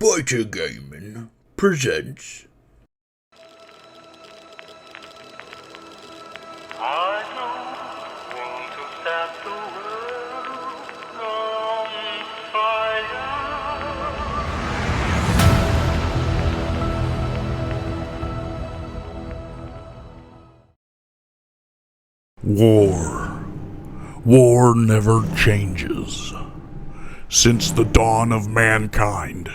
Fighter Gaming presents. I don't want to set the world on fire. War. War never changes. Since the dawn of mankind,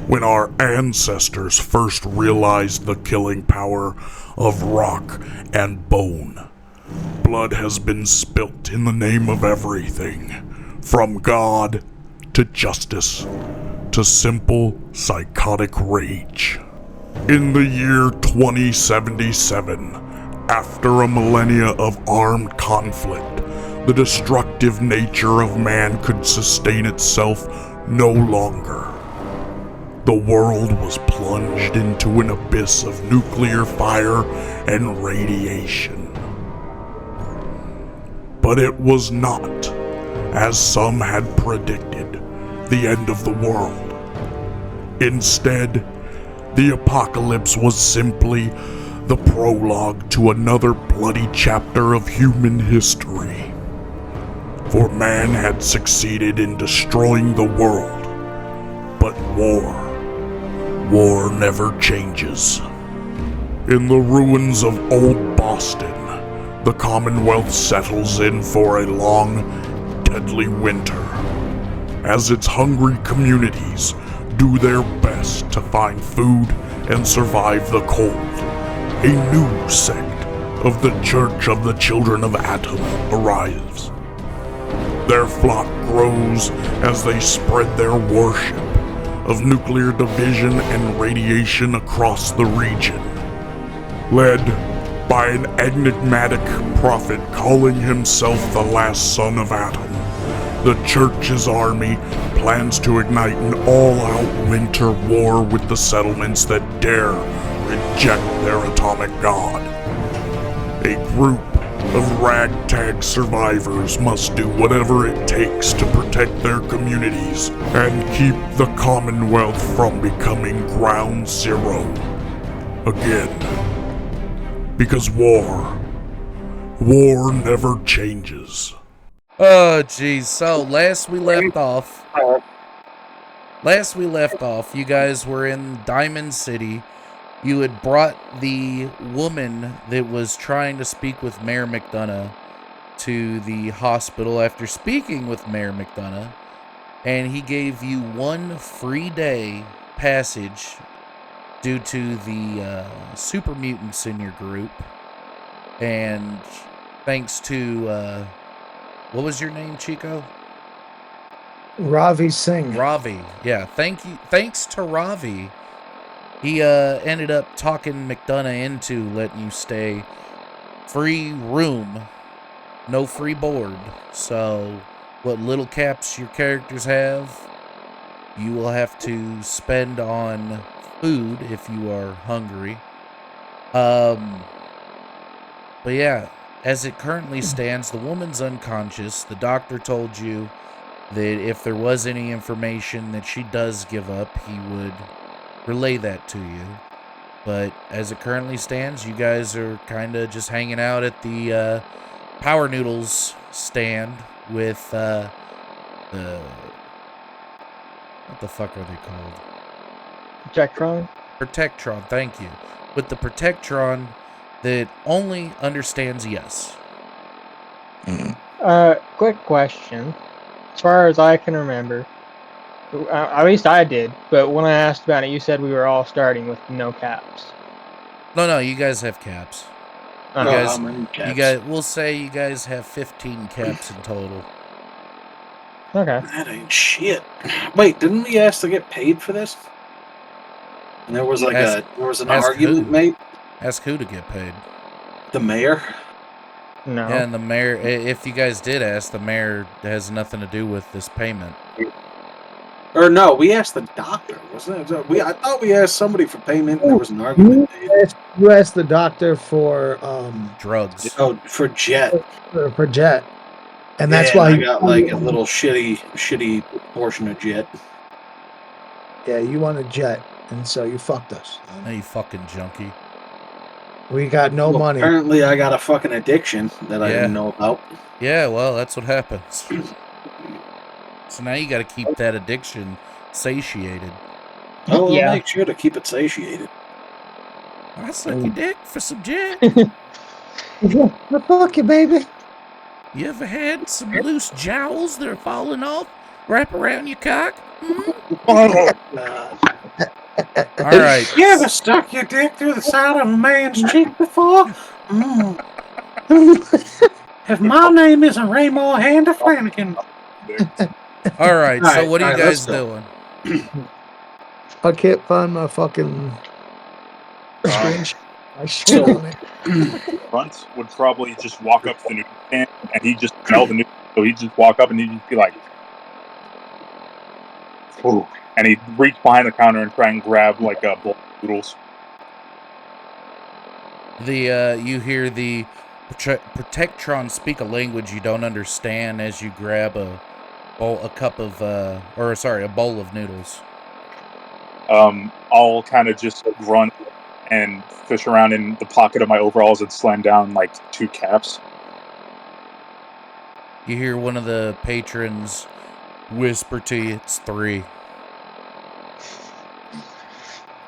when our ancestors first realized the killing power of rock and bone, blood has been spilt in the name of everything, from God to justice to simple psychotic rage. In the year 2077, after a millennia of armed conflict, the destructive nature of man could sustain itself no longer. The world was plunged into an abyss of nuclear fire and radiation. But it was not, as some had predicted, the end of the world. Instead, the apocalypse was simply the prologue to another bloody chapter of human history. For man had succeeded in destroying the world, but war never changes. In the ruins of old Boston, the Commonwealth settles in for a long, deadly winter, as its hungry communities do their best to find food and survive the cold. A new sect of the Church of the Children of Atom arrives. Their flock grows as they spread their worship of nuclear division and radiation across the region. Led by an enigmatic prophet calling himself the last son of Atom, the Church's army plans to ignite an all-out winter war with the settlements that dare reject their atomic god. A group of ragtag survivors must do whatever it takes to protect their communities and keep the Commonwealth from becoming ground zero again. Because war never changes. Oh, geez. So, last we left off, you guys were in Diamond City. You had brought the woman that was trying to speak with Mayor McDonough to the hospital after speaking with Mayor McDonough, and he gave you one free day passage due to the super mutants in your group, and thanks to, what was your name, Chico? Ravi Singh. Ravi, yeah. Thanks to Ravi, he ended up talking McDonough into letting you stay free room, no free board. So, what little caps your characters have, you will have to spend on food if you are hungry. But yeah, as it currently stands, the woman's unconscious. The doctor told you that if there was any information that she does give up, he would relay that to you. But as it currently stands, you guys are kind of just hanging out at the Power Noodles stand with the... What the fuck are they called? Protectron? Protectron, thank you. With the Protectron that only understands yes. Quick question. As far as I can remember, at least I did, but when I asked about it, you said we were all starting with no caps. No, you guys have caps. How many caps? We'll say you guys have 15 caps in total. Okay. That ain't shit. Wait, didn't we ask to get paid for this? And there was an argument made. Ask who to get paid? The mayor? No. Yeah, and the mayor, if you guys did ask, the mayor has nothing to do with this payment. Or no, we asked the doctor, wasn't it? I thought we asked somebody for payment and there was an argument made. You asked the doctor for drugs. Oh, for Jet. For Jet. And that's why I got like a little shitty portion of Jet. Yeah, you want a jet, and so you fucked us. Hey, you fucking junkie. We got no money. Apparently, I got a fucking addiction that I didn't know about. Yeah, well, that's what happens. So now you got to keep that addiction satiated. Oh, Yeah. I'll make sure to keep it satiated. I suck your dick for some jet. Fuck you, baby. You ever had some loose jowls that are falling off, wrap around your cock? Oh, All right. You ever stuck your dick through the side of a man's cheek before? Mm. If my name isn't Raymore Handy Flanagan. All right. So what are you all right, guys let's go. doing? I can't find my fucking screenshot. I shit So- on it. Runt would probably just walk up to the noodle stand, and he'd just smell the noodles. So he'd just walk up and he'd just be like, "Ooh," and he'd reach behind the counter and try and grab like a bowl of noodles. You hear the Protectron speak a language you don't understand as you grab a bowl of noodles. I'll kind of just grunt and fish around in the pocket of my overalls and slam down like 2 caps. You hear one of the patrons whisper to you, "It's 3."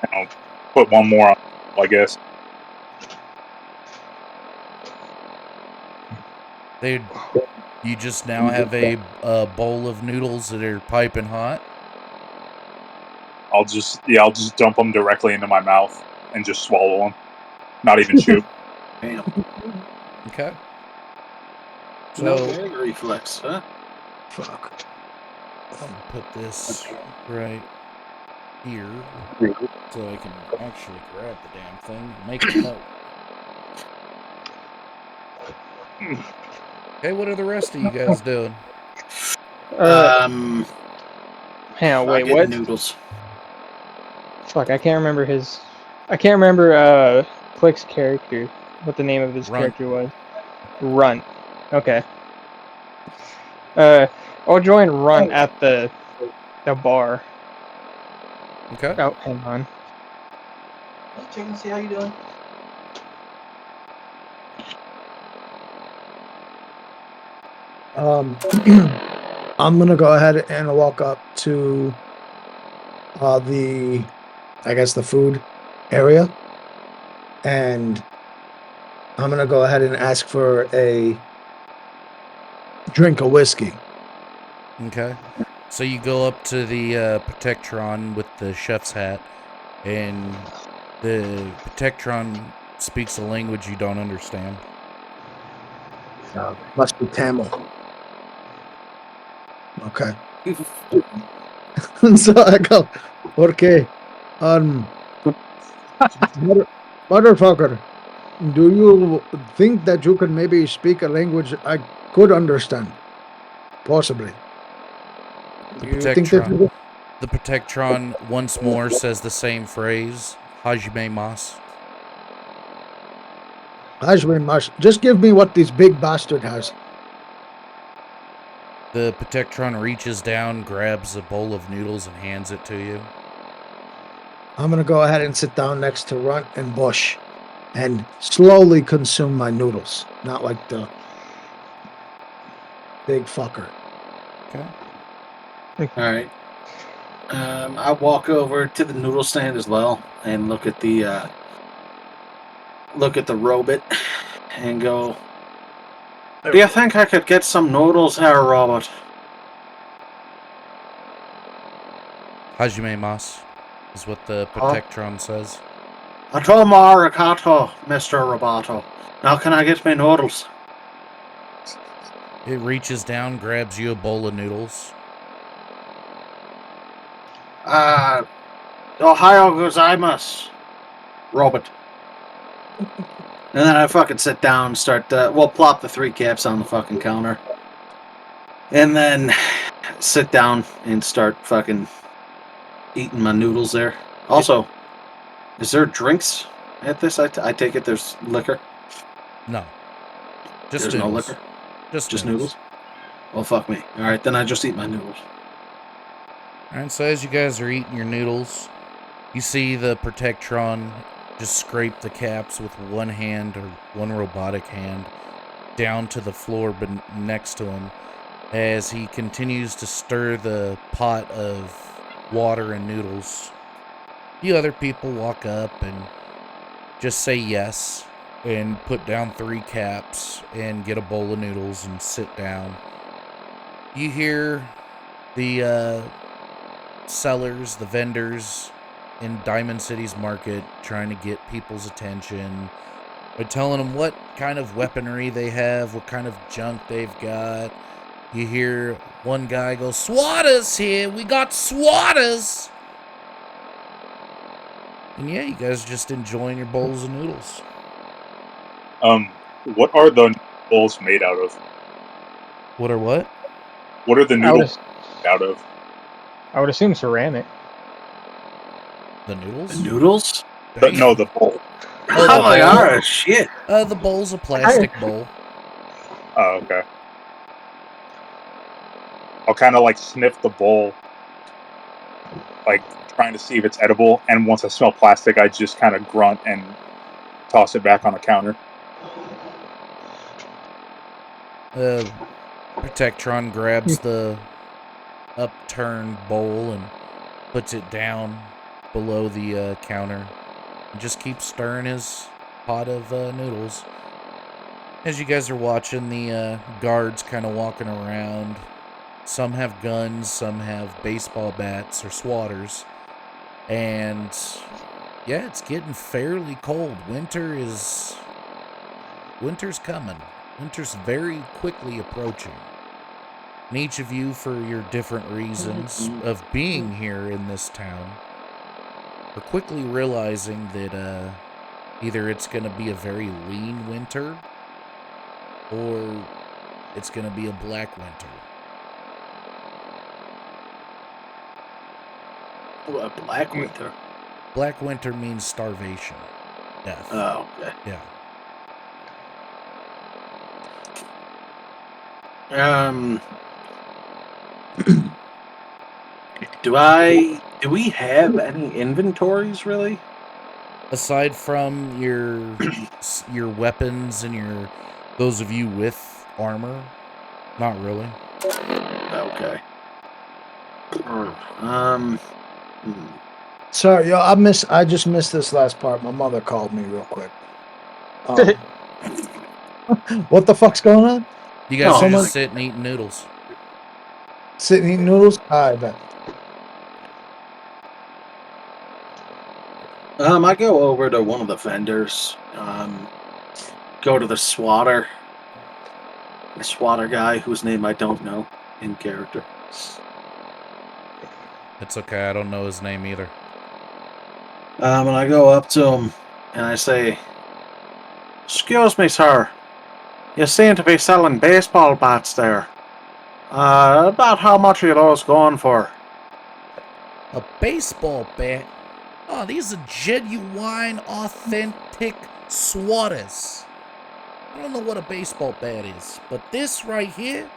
And I'll put one more on, I guess. You just now have a bowl of noodles that are piping hot. I'll just dump them directly into my mouth and just swallow them, not even chew. Damn. Okay. So No gag reflex, huh? Fuck. I'll put this right here so I can actually grab the damn thing and make a note. Okay, what are the rest of you guys doing? Hang on, wait, what? Noodles. Fuck, I can't remember Click's character, what the name of his Runt. character was. Runt. Okay. I'll join Runt at the bar. Okay. Oh, hang on. Just checking to see how you doing. I'm gonna go ahead and walk up to the food area, and I'm gonna go ahead and ask for a drink of whiskey. Okay. So you go up to the Protectron with the chef's hat, and the Protectron speaks a language you don't understand. Must be Tamil. Okay. So I go, okay. Motherfucker, do you think that you could maybe speak a language I could understand? Possibly. The You think that Protectron, the Protectron once more says the same phrase, Hajime Mas. Hajime Mas, just give me what this big bastard has. The Protectron reaches down, grabs a bowl of noodles, and hands it to you. I'm gonna go ahead and sit down next to Runt and Bush and slowly consume my noodles. Not like the big fucker. Okay. Alright. I walk over to the noodle stand as well and look at the robot and go, "Do you think I could get some noodles here, robot?" Hajime Mas is what the Protectron says. Adoma arigato, Mr. Roboto. Now can I get my noodles? It reaches down, grabs you a bowl of noodles. Ohio gozaimasu, robot. And then I fucking sit down and start, plop the 3 caps on the fucking counter. And then sit down and start fucking eating my noodles there. Also, is there drinks at this? I take it there's liquor? No. Just There's noodles. no liquor? Just noodles? Well, fuck me. Alright, then I just eat my noodles. Alright, so as you guys are eating your noodles, you see the Protectron just scrape the caps with one hand, or one robotic hand, down to the floor next to him as he continues to stir the pot of water and noodles. You other people walk up and just say yes and put down 3 caps and get a bowl of noodles and sit down. You hear the sellers, the vendors in Diamond City's market trying to get people's attention by telling them what kind of weaponry they have, what kind of junk they've got. You hear one guy go, "SWATers here! We got SWATers!" And yeah, you guys just enjoying your bowls of noodles. What are the bowls made out of? What are what? What are the I would, noodles as- made out of? I would assume ceramic. The noodles? The noodles? No, the bowl. Oh, the Oh my bowl? god, shit. The bowl's a plastic bowl. Oh, okay. I'll kind of like sniff the bowl, like trying to see if it's edible. And once I smell plastic, I just kind of grunt and toss it back on the counter. Protectron grabs the upturned bowl and puts it down below the counter and just keeps stirring his pot of noodles. As you guys are watching, the guards kind of walking around. Some have guns, some have baseball bats or swatters. And yeah, it's getting fairly cold. Winter's coming. Winter's very quickly approaching. And each of you, for your different reasons of being here in this town, are quickly realizing that either it's going to be a very lean winter or it's going to be a black winter. A black winter. Black winter means starvation, death. Oh, okay. Yeah. Do we have any inventories really? Aside from your weapons and those of you with armor, not really. Okay. Sorry, yo, I just missed this last part. My mother called me real quick. What the fuck's going on? You guys Oh, are my- just sitting eating noodles. Sitting eating noodles? I bet. I go over to one of the vendors. Go to the swatter. The swatter guy whose name I don't know in character. It's okay, I don't know his name either. And I go up to him and I say, "Excuse me, sir. You seem to be selling baseball bats there. About how much are those going for?" A baseball bat? Oh, these are genuine, authentic swatters. I don't know what a baseball bat is, but this right here,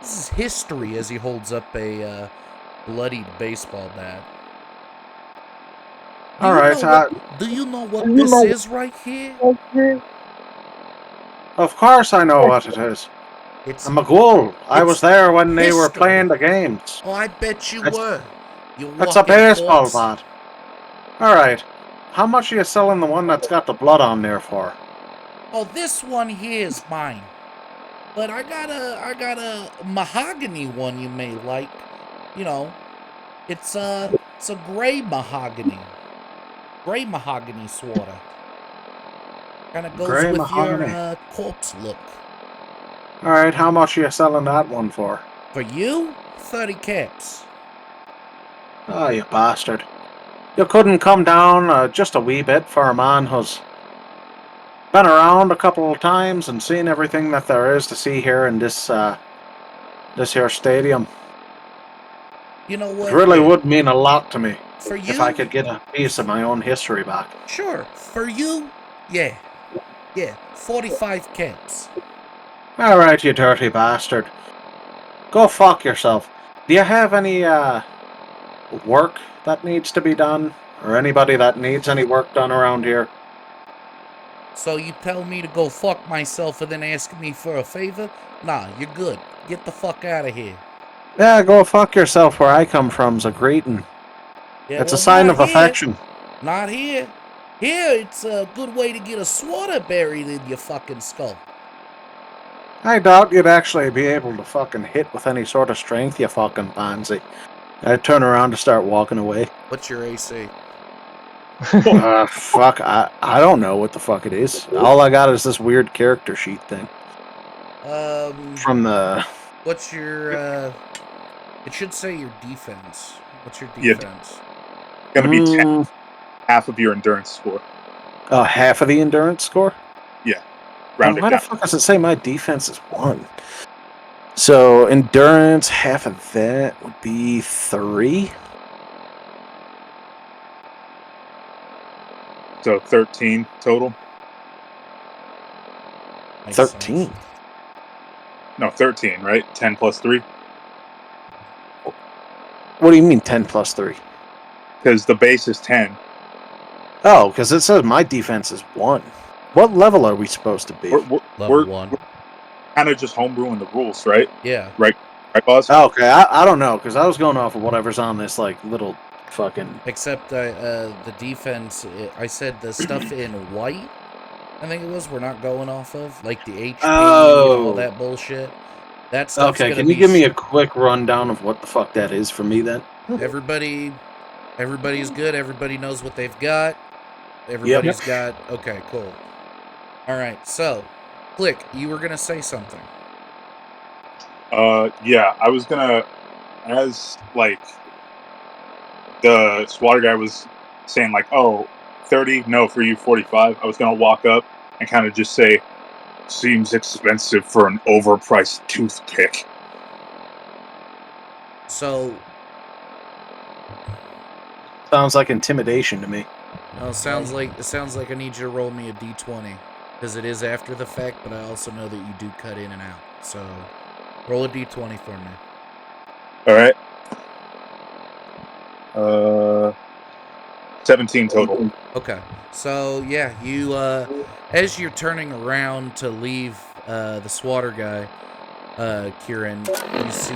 this is history as he holds up a bloodied baseball bat. All right. Do you know what this is right here? Of course I know what it is. I'm a ghoul. I was there when they were history. playing the games. Oh, I bet you That's- were. You That's a walking baseball corpse. bat. All right. How much are you selling the one that's got the blood on there for? Oh, this one here is mine. But I got a mahogany one you may like. You know, it's a gray mahogany. Gray mahogany swatter. Kind of goes Gray with mahogany. your corpse look. All right. How much are you selling that one for? For you, 30 caps. Oh, you bastard. You couldn't come down just a wee bit for a man who's been around a couple of times and seen everything that there is to see here in this here stadium. You know It what? really would mean a lot to me For you, if I could get a piece of my own history back. sure. For you, yeah. Yeah, 45 caps. All right, you dirty bastard. Go fuck yourself. Do you have any work that needs to be done, or anybody that needs any work done around here? So you tell me to go fuck myself and then ask me for a favor? Nah, you're good. Get the fuck out of here. Yeah, go fuck yourself. Where I come from's a greeting. Yeah, It's a well, sign not of here. affection. Not here. Here, it's a good way to get a swatter buried in your fucking skull. I doubt you'd actually be able to fucking hit with any sort of strength, you fucking pansy. I'd turn around to start walking away. What's your AC? Fuck, I don't know what the fuck it is. All I got is this weird character sheet thing from the... What's your, it should say your defense. What's your Yeah, defense? It's going to be 10, half of your endurance score. half of the endurance score? Yeah, Then round it why the down. fuck does it say my defense is 1? So, endurance, half of that would be 3? So 13 total. Makes 13. sense. No, 13, right? 10 plus 3. What do you mean 10 plus 3? Because the base is 10. Oh, because it says my defense is 1. What level are we supposed to be? We're, Level we're, 1. we're kind of just homebrewing the rules, right? Yeah. Right, boss? Oh, okay, I don't know, because I was going off of whatever's on this, like, little fucking... Except the defense, I said the stuff in white, I think it was, we're not going off of. Like the HP and all Oh. that bullshit. That stuff's Okay, gonna can be... you give me a quick rundown of what the fuck that is for me, then? Everybody's good. Everybody knows what they've got. Yep. Everybody's got... Okay, cool. Alright, so, Click, you were gonna say something. Yeah, I was gonna, as, like, the swatter guy was saying, like, oh, 30, no, for you, 45. I was gonna walk up and kind of just say, seems expensive for an overpriced toothpick. So, Sounds like intimidation to me. no, it sounds like I need you to roll me a d20. Because it is after the fact, but I also know that you do cut in and out. So, roll a d20 for me. Alright. 17 total. Okay. So, yeah, you, as you're turning around to leave the swatter guy, Kieran, you see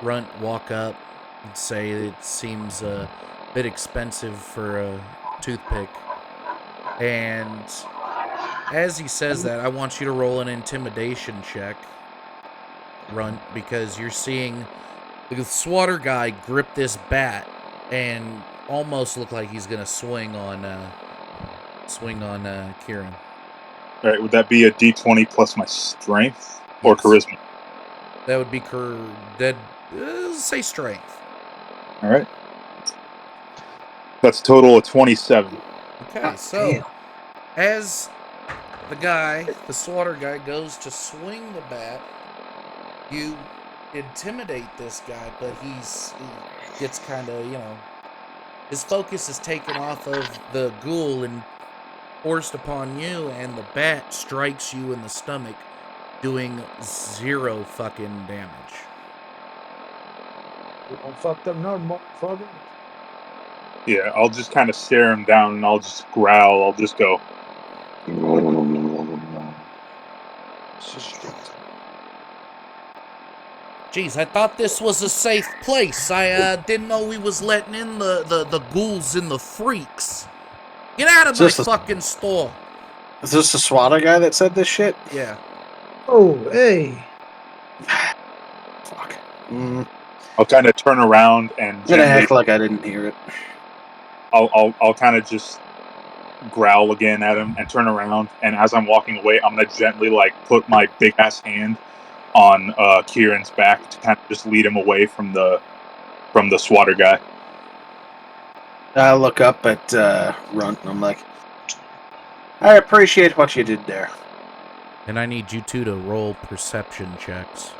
Runt walk up and say it seems a bit expensive for a toothpick. And as he says that, I want you to roll an intimidation check, Runt, because you're seeing the swatter guy grip this bat and almost look like he's gonna swing on Kieran. Alright, would that be a d20 plus my strength or Yes. charisma? That would be say strength. Alright. That's a total of 27. Okay, so as the swatter guy, goes to swing the bat, you intimidate this guy, but he gets kind of, his focus is taken off of the ghoul and forced upon you, and the bat strikes you in the stomach, doing 0 fucking damage. You fucked up now, motherfucker. Yeah, I'll just kind of stare him down and I'll just growl. I'll just go, Jeez, I thought this was a safe place. I didn't know we was letting in the ghouls and the freaks. Get out of my fucking store. Is this the swatter guy that said this shit? Yeah. Oh, hey. Fuck. I'll kind of turn around and I'm gonna act like I didn't hear it. I'll kind of just growl again at him and turn around. And as I'm walking away, I'm gonna gently like put my big ass hand on Kieran's back to kind of just lead him away from the swatter guy. I look up at Runt and I'm like, I appreciate what you did there. And I need you two to roll perception checks.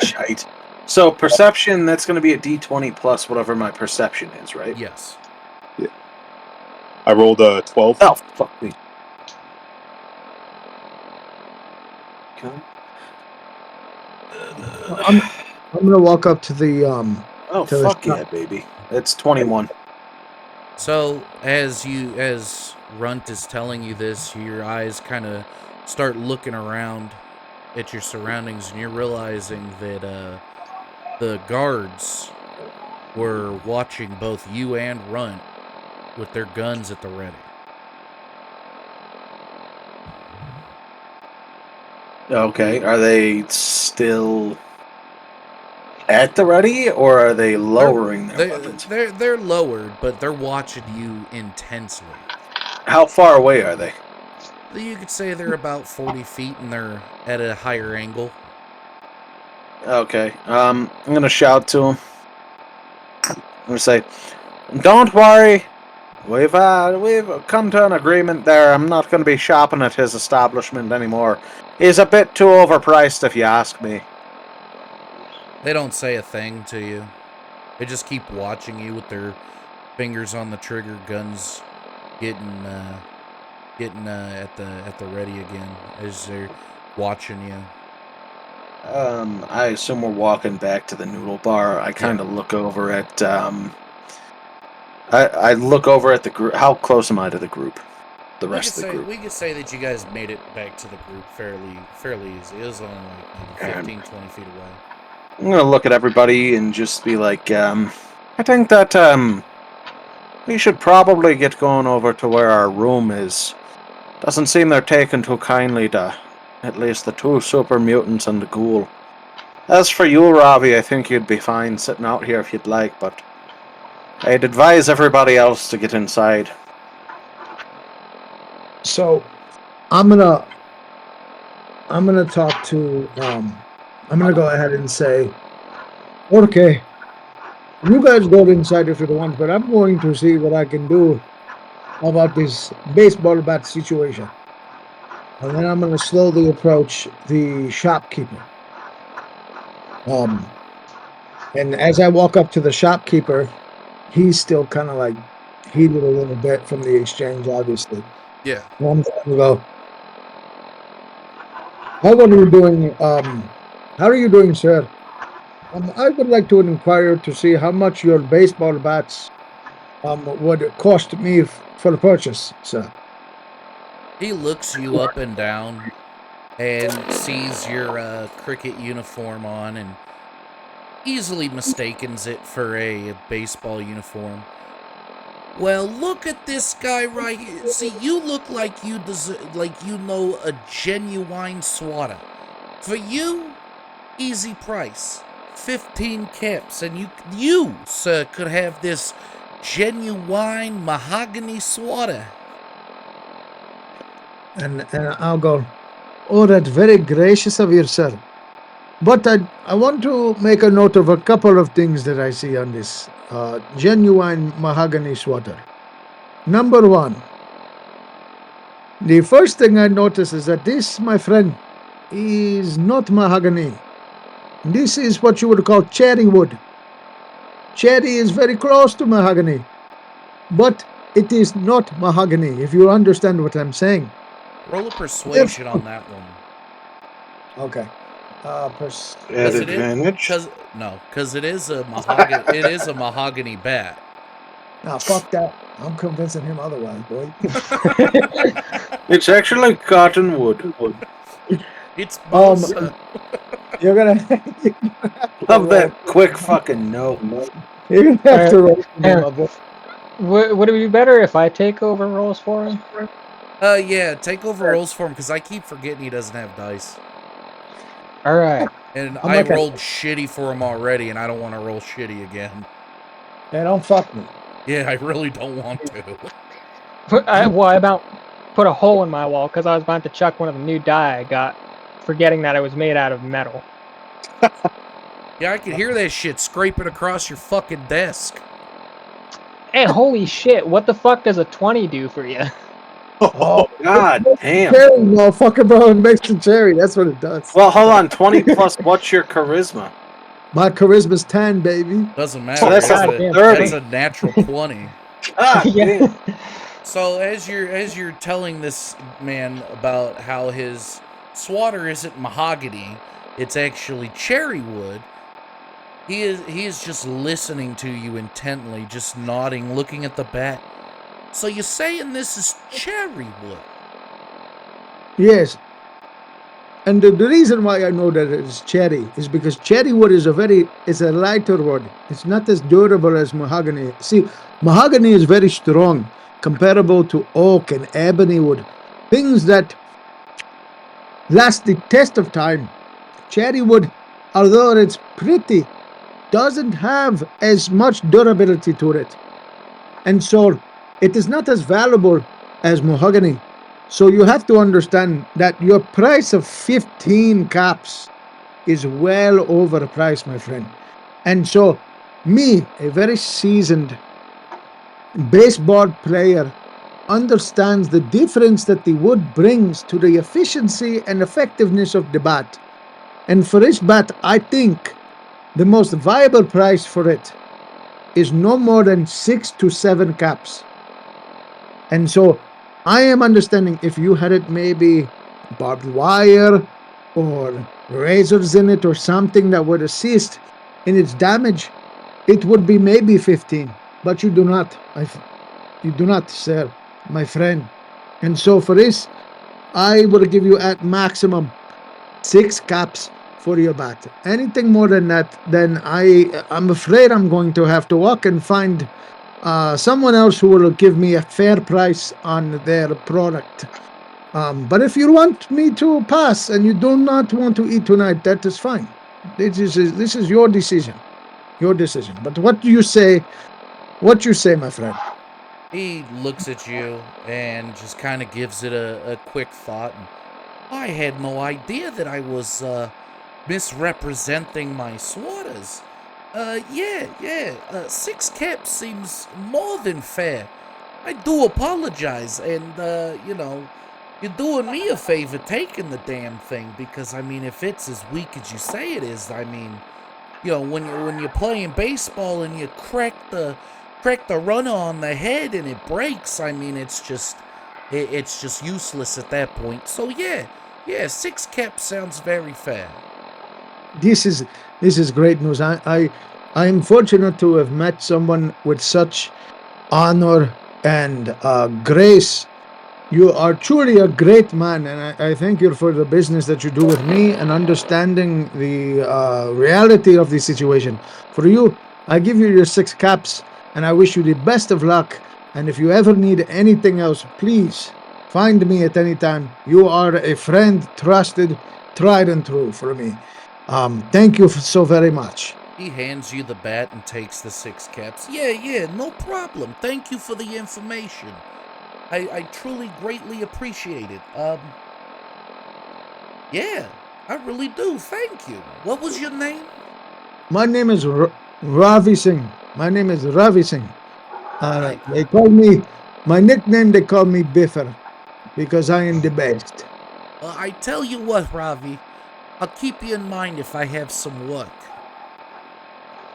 Shite. So perception, that's going to be a d20 plus whatever my perception is, right? Yes. Yeah. I rolled a 12. Oh, fuck me. Okay. I'm gonna walk up to the Oh, to the fuck shop. yeah, baby. It's 21. So as Runt is telling you this, your eyes kind of start looking around at your surroundings, and you're realizing that the guards were watching both you and Runt with their guns at the ready. Okay, are they still at the ready, or are they lowering their weapons? They're lowered, but they're watching you intensely. How far away are they? You could say they're about 40 feet, and they're at a higher angle. Okay, I'm gonna shout to him. I'm gonna say, "Don't worry, we've come to an agreement there. I'm not gonna be shopping at his establishment anymore. He's a bit too overpriced, if you ask me." They don't say a thing to you. They just keep watching you with their fingers on the trigger, guns getting at the ready again as they're watching you. I assume we're walking back to the noodle bar. I kind of look over at I look over at the group. How close am I to the group? The rest of the group. We could say that you guys made it back to the group fairly easy. It was only like maybe 15, 20 feet away. I'm gonna look at everybody and just be like, I think that we should probably get going over to where our room is. Doesn't seem they're taking too kindly to at least the two super mutants and the ghoul. As for you, Robbie, I think you'd be fine sitting out here if you'd like, but I'd advise everybody else to get inside. So I'm gonna talk to I'm gonna go ahead and say, okay, you guys go inside if you want, but I'm going to see what I can do about this baseball bat situation. And then I'm gonna slowly approach the shopkeeper. And as I walk up to the shopkeeper, he's still kind of like heated a little bit from the exchange, obviously. Yeah. And I'm gonna go, how are you doing? How are you doing, sir? I would like to inquire to see how much your baseball bats would cost me for the purchase, sir. He looks you up and down and sees your cricket uniform on and easily mistakes it for a baseball uniform. Well, look at this guy right here. See, you look like you know a genuine swatter. For you, easy price, 15 caps, and you, sir, could have this genuine mahogany swatter. And I'll go, oh, that's very gracious of you, sir. But I want to make a note of a couple of things that I see on this genuine mahogany swatter. Number one, the first thing I notice is that this, my friend, is not mahogany. This is what you would call cherry wood. Cherry is very close to mahogany, but it is not mahogany, if you understand what I'm saying. Roll a persuasion on that one. Okay. At advantage? Because it is a mahogany. It is a mahogany bat. Now, fuck that. I'm convincing him otherwise, boy. It's actually cottonwood. It's both. You're gonna Love that quick fucking no. you're gonna have to roll for me, my boy. Would it be better if I take over rolls for him? Yeah, take over rolls for him because I keep forgetting he doesn't have dice. All right. And I'm I okay. rolled shitty for him already, and I don't want to roll shitty again. Yeah, don't fuck me. Yeah, I really don't want to. I about put a hole in my wall because I was about to chuck one of the new die I got, forgetting that it was made out of metal. Yeah, I can hear that shit scraping across your fucking desk. Hey, holy shit! What the fuck does a 20 do for you? Oh, god damn. Cherry, motherfucker, bro. It makes the cherry. That's what it does. Well, hold on. 20 plus what's your charisma? My charisma's 10, baby. Doesn't matter. So that's God a damn. 30. That's a natural 20. Ah, Yeah. damn. So as you're telling this man about how his swatter isn't mahogany, it's actually cherry wood. He is just listening to you intently, just nodding, looking at the bat. So you're saying this is cherry wood? Yes. And the reason why I know that it's cherry is because cherry wood is a lighter wood. It's not as durable as mahogany. See, mahogany is very strong, comparable to oak and ebony wood, things that last the test of time. Cherry wood, although it's pretty, doesn't have as much durability to it. And so it is not as valuable as mahogany. So you have to understand that your price of 15 caps is well overpriced, my friend. And so, me, a very seasoned baseball player, understands the difference that the wood brings to the efficiency and effectiveness of the bat. And for this bat, I think the most viable price for it is no more than 6 to 7 caps. And so I am understanding if you had it maybe barbed wire or razors in it or something that would assist in its damage, it would be maybe 15. But you do not. You do not, sir, my friend. And so for this, I will give you at maximum 6 caps for your bat. Anything more than that, then I'm afraid I'm going to have to walk and find someone else who will give me a fair price on their product. But if you want me to pass and you do not want to eat tonight, that is fine. This is your decision. Your decision. But what do you say? What you say, my friend? He looks at you and just kind of gives it a quick thought. And I had no idea that I was misrepresenting my swatters. Yeah. 6 caps seems more than fair. I do apologize, and you're doing me a favor taking the damn thing because I mean, if it's as weak as you say it is, I mean, when you're playing baseball and you crack the runner on the head and it breaks, I mean, it's just useless at that point. So yeah, 6 caps sounds very fair. This is great news. I am fortunate to have met someone with such honor and grace. You are truly a great man, and I thank you for the business that you do with me and understanding the reality of the situation. For you, I give you your 6 caps, and I wish you the best of luck. And if you ever need anything else, please find me at any time. You are a friend, trusted, tried and true for me. Thank you so very much. He hands you the bat and takes the 6 caps. Yeah, no problem. Thank you for the information. I truly greatly appreciate it. Yeah, I really do. Thank you. What was your name? My name is Ravi Singh. My name is Ravi Singh. I, They call me, my nickname, they call me Biffer because I am the best. I tell you what, Ravi. I'll keep you in mind if I have some work.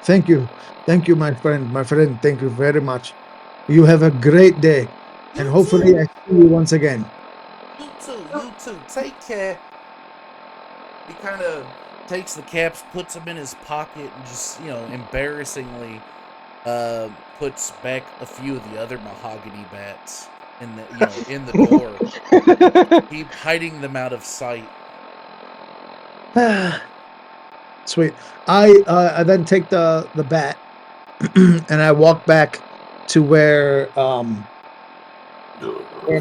Thank you. Thank you, my friend. My friend, thank you very much. You have a great day. And You hopefully too. I see you once again. You too. You too. Take care. He kind of takes the caps, puts them in his pocket, and just, embarrassingly puts back a few of the other mahogany bats in the door. Keep hiding them out of sight. Sweet. I then take the bat and I walk back to where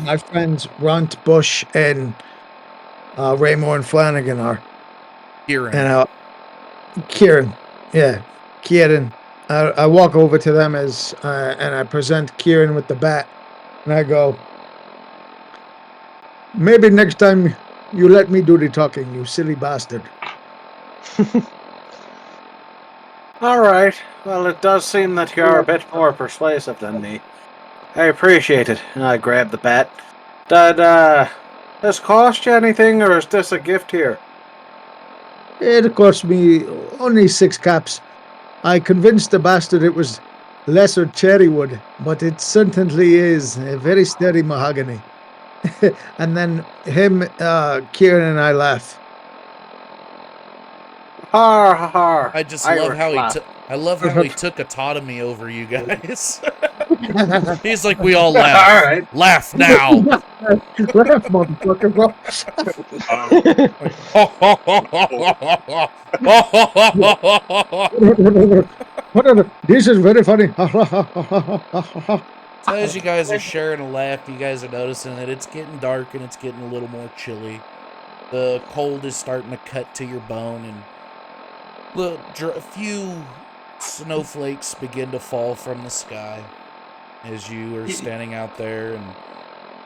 my friends Runt, Bush, and Raymore and Flanagan are. Kieran. And Kieran, yeah, Kieran. I walk over to them and I present Kieran with the bat, and I go, maybe next time you let me do the talking, you silly bastard. All right. Well, it does seem that you are a bit more persuasive than me. I appreciate it. And I grab the bat. Did this cost you anything, or is this a gift here? It cost me only 6 caps. I convinced the bastard it was lesser cherry wood, but it certainly is a very steady mahogany. And then Kieran and I laugh. Har ha har. I just love how laugh. I love how he took autonomy over you guys. He's like, we all laugh. All right. Laugh now. Laugh, motherfucker, bro. This is very funny. So as you guys are sharing a laugh, you guys are noticing that it's getting dark and it's getting a little more chilly. The cold is starting to cut to your bone, and a few snowflakes begin to fall from the sky as you are standing out there and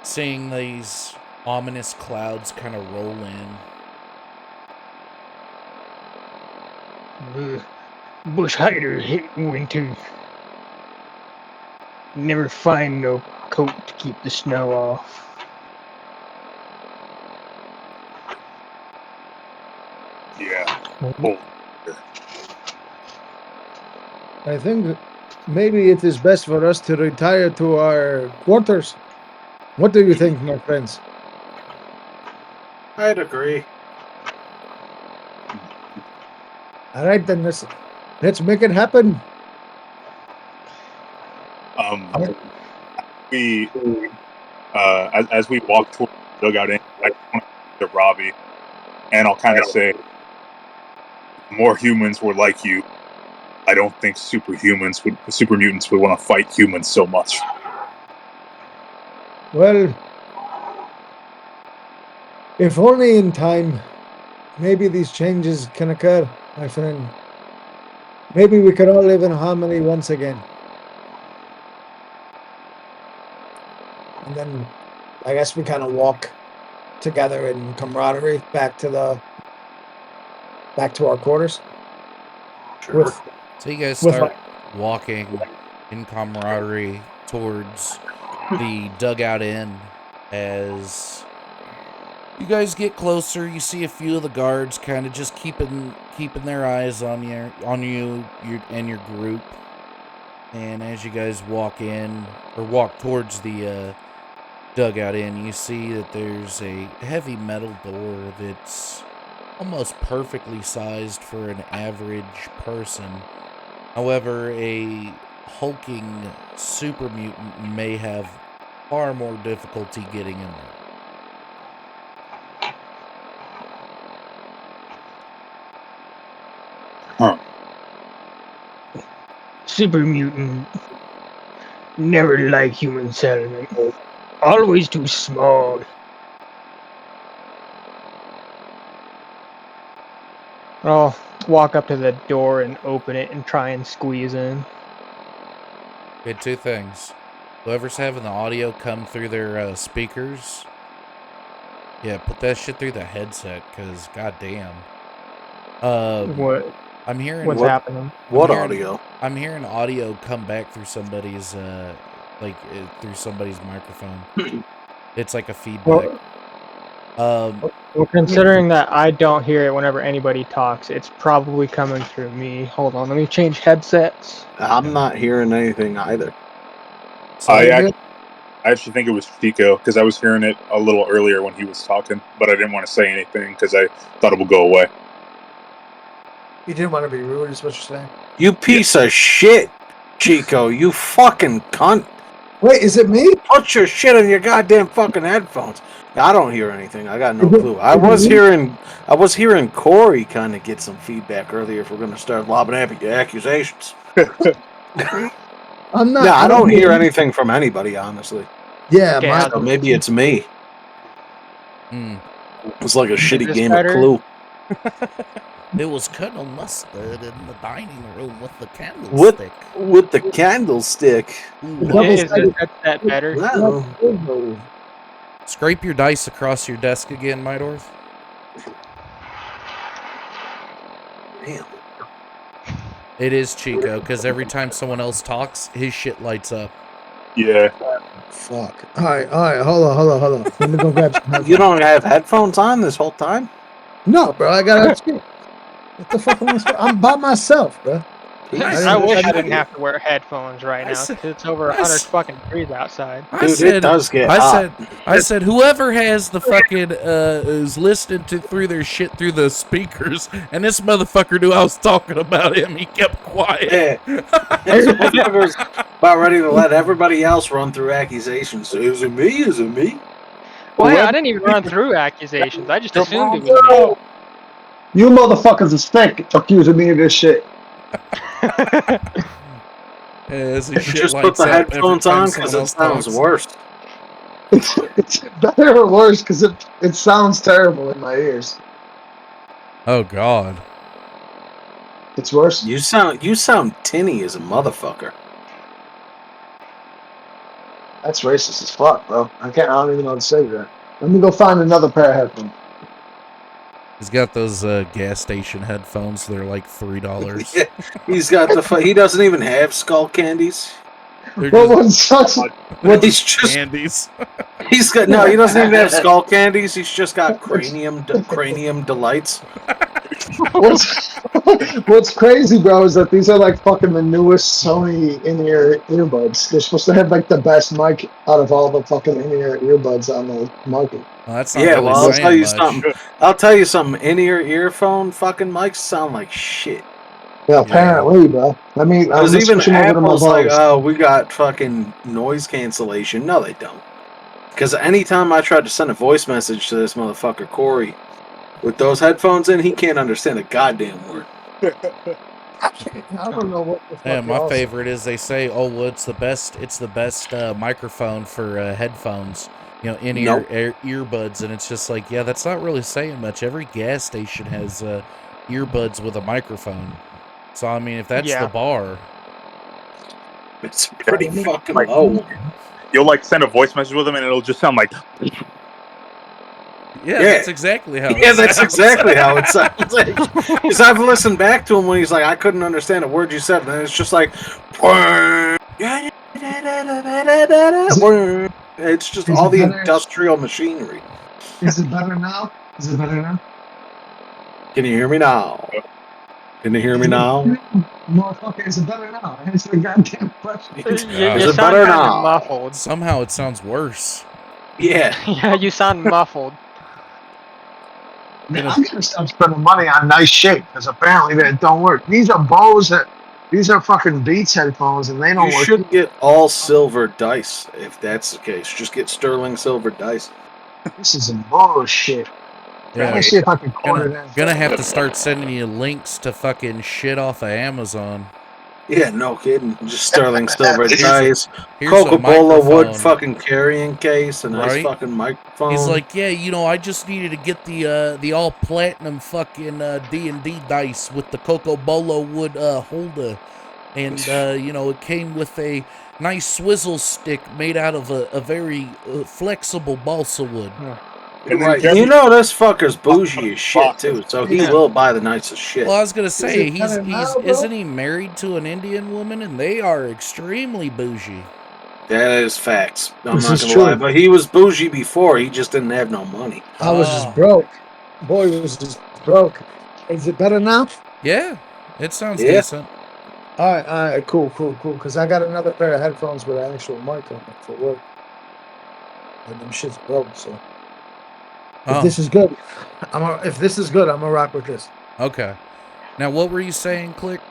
seeing these ominous clouds kind of roll in. Bush hider hate winter. Never find no coat to keep the snow off. Yeah. Oh, I think maybe it is best for us to retire to our quarters. What do you think, my friends? I'd agree. All right, then let's make it happen. we as we walk toward the dugout, I just want to Robbie, and I'll kind of say, more humans were like you. I don't think super mutants would want to fight humans so much. Well, if only in time, maybe these changes can occur, my friend. Maybe we can all live in harmony once again. And then I guess we kind of walk together in camaraderie back to our quarters. Sure. So you guys start walking in camaraderie towards the dugout inn. As you guys get closer, you see a few of the guards kind of just keeping their eyes on you and your group. And as you guys walk towards the dugout inn, you see that there's a heavy metal door that's almost perfectly sized for an average person. However, a hulking super mutant may have far more difficulty getting in there. Huh. Super mutant. Never like human settlement. Always too small. I'll walk up to the door and open it and try and squeeze in. Okay, two things. Whoever's having the audio come through their speakers, yeah, put that shit through the headset, because goddamn. What? I'm hearing What's happening? Audio? I'm hearing audio come back through somebody's through somebody's microphone. It's like a feedback. Well, considering that I don't hear it whenever anybody talks, it's probably coming through me. Hold on, let me change headsets. I'm not hearing anything either. I actually think it was Chico, because I was hearing it a little earlier when he was talking, but I didn't want to say anything because I thought it would go away. You didn't want to be rude, is what you're saying? You piece of shit, Chico. You fucking cunt. Wait, is it me? Put your shit in your goddamn fucking headphones. I don't hear anything. I got no clue. I was hearing Corey kind of get some feedback earlier if we're going to start lobbing accusations. I'm not. Yeah, I don't hear anything from anybody, honestly. Yeah, Okay, So maybe it's me. It's like a shitty game better? of Clue. It was Colonel Mustard in the dining room with the candlestick. With the candlestick. Is that better? No. Scrape your dice across your desk again, Mydorth. Damn. It is Chico, because every time someone else talks, his shit lights up. Yeah. Fuck. All right. Hold on. Let me go grab some headphones. You don't have headphones on this whole time? No, bro. I got to. What the fuck am I supposed? I'm by myself, bro. I wish I didn't have to wear headphones right I now said- because it's over I 100 s- fucking degrees outside. I Dude, said, it does get I hot. said, whoever has the fucking is listening to through their shit through the speakers, and this motherfucker knew I was talking about him. He kept quiet. Yeah. This motherfucker's about ready to let everybody else run through accusations. Is it me? Is it me? Well, hey, I didn't even run through accusations. I just assumed it was me. Yo, you motherfuckers are stink accusing me of this shit. As his You shit just put lights the up every headphones time on someone because it else sounds talks. worse. It's better or worse because it sounds terrible in my ears. Oh God. It's worse. You sound tinny as a motherfucker. That's racist as fuck, bro. I don't even know what to say to that. Let me go find another pair of headphones. He's got those gas station headphones. They're like $3. Yeah, he's got he doesn't even have skull candies. They're What just, was such? they're He's just just candies. he's got no. He doesn't even have skull candies. He's just got cranium delights. What's crazy, bro, is that these are like fucking the newest Sony in-ear earbuds. They're supposed to have like the best mic out of all the fucking in-ear earbuds on the market. Well, that's not Yeah, really well, I'll saying tell you much. something. I'll tell you something. In-ear earphone fucking mics sound like shit. Yeah, apparently, bro. I mean, I'm Because gonna even switch them over to my Apple's like, Bose. oh, we got fucking noise cancellation. No, they don't. Because anytime I tried to send a voice message to this motherfucker Corey with those headphones in, he can't understand a goddamn word. I don't know what the fuck. Yeah, my y'all say. favorite is they say, "Oh, well, it's the best microphone for headphones, in-ear Nope. earbuds," and it's just like, yeah, that's not really saying much. Every gas station has earbuds with a microphone, so I mean, if that's Yeah. the bar, It's pretty fucking Like- low. You'll like send a voice message with them, and it'll just sound like. yeah, Yeah. that's exactly how. Yeah, it that's sounds. exactly how it sounds. Because I've listened back to him when he's like, I couldn't understand a word you said, and then it's just like, it's just Is all it the better? industrial machinery. Is it better now? Is it better now? Can you hear me now? Can you hear me now? Motherfucker, is it better now? Answer the goddamn question. You Is sound it better kind now? of muffled. Somehow it sounds worse. Yeah. Yeah, you sound muffled. Man, I'm gonna stop spending money on nice shit because apparently that don't work. These are Bose these are fucking Beats headphones and they don't You work. should get all silver dice if that's the case. Just get sterling silver dice. This is some bullshit. Yeah, Let me see if I can corner that. gonna have to start sending you links to fucking shit off of Amazon. Yeah, no kidding. Just sterling silver Here's dice. Here's Coca-Cola a wood microphone. fucking carrying case, a nice Right? fucking microphone. He's like, yeah, I just needed to get the all platinum fucking D&D dice with the Coca-Cola wood holder, and it came with a nice swizzle stick made out of a very flexible balsa wood. And then right. Jeremy- You know this fucker's bougie as shit too, so he Yeah. will buy the nicest shit. Well, I was gonna say it better now, bro? isn't he married to an Indian woman, and they are extremely bougie. That is facts. I'm This not is gonna true. lie, but he was bougie before. He just didn't have no money. I was just broke. Boy was just broke. Is it better now? Yeah, it sounds Yeah. decent. All right, cool. Because I got another pair of headphones with an actual mic on it for work. And them shit's broke, so. If Oh, this is good, I'm gonna rock with this. okay. Now, what were you saying, Click?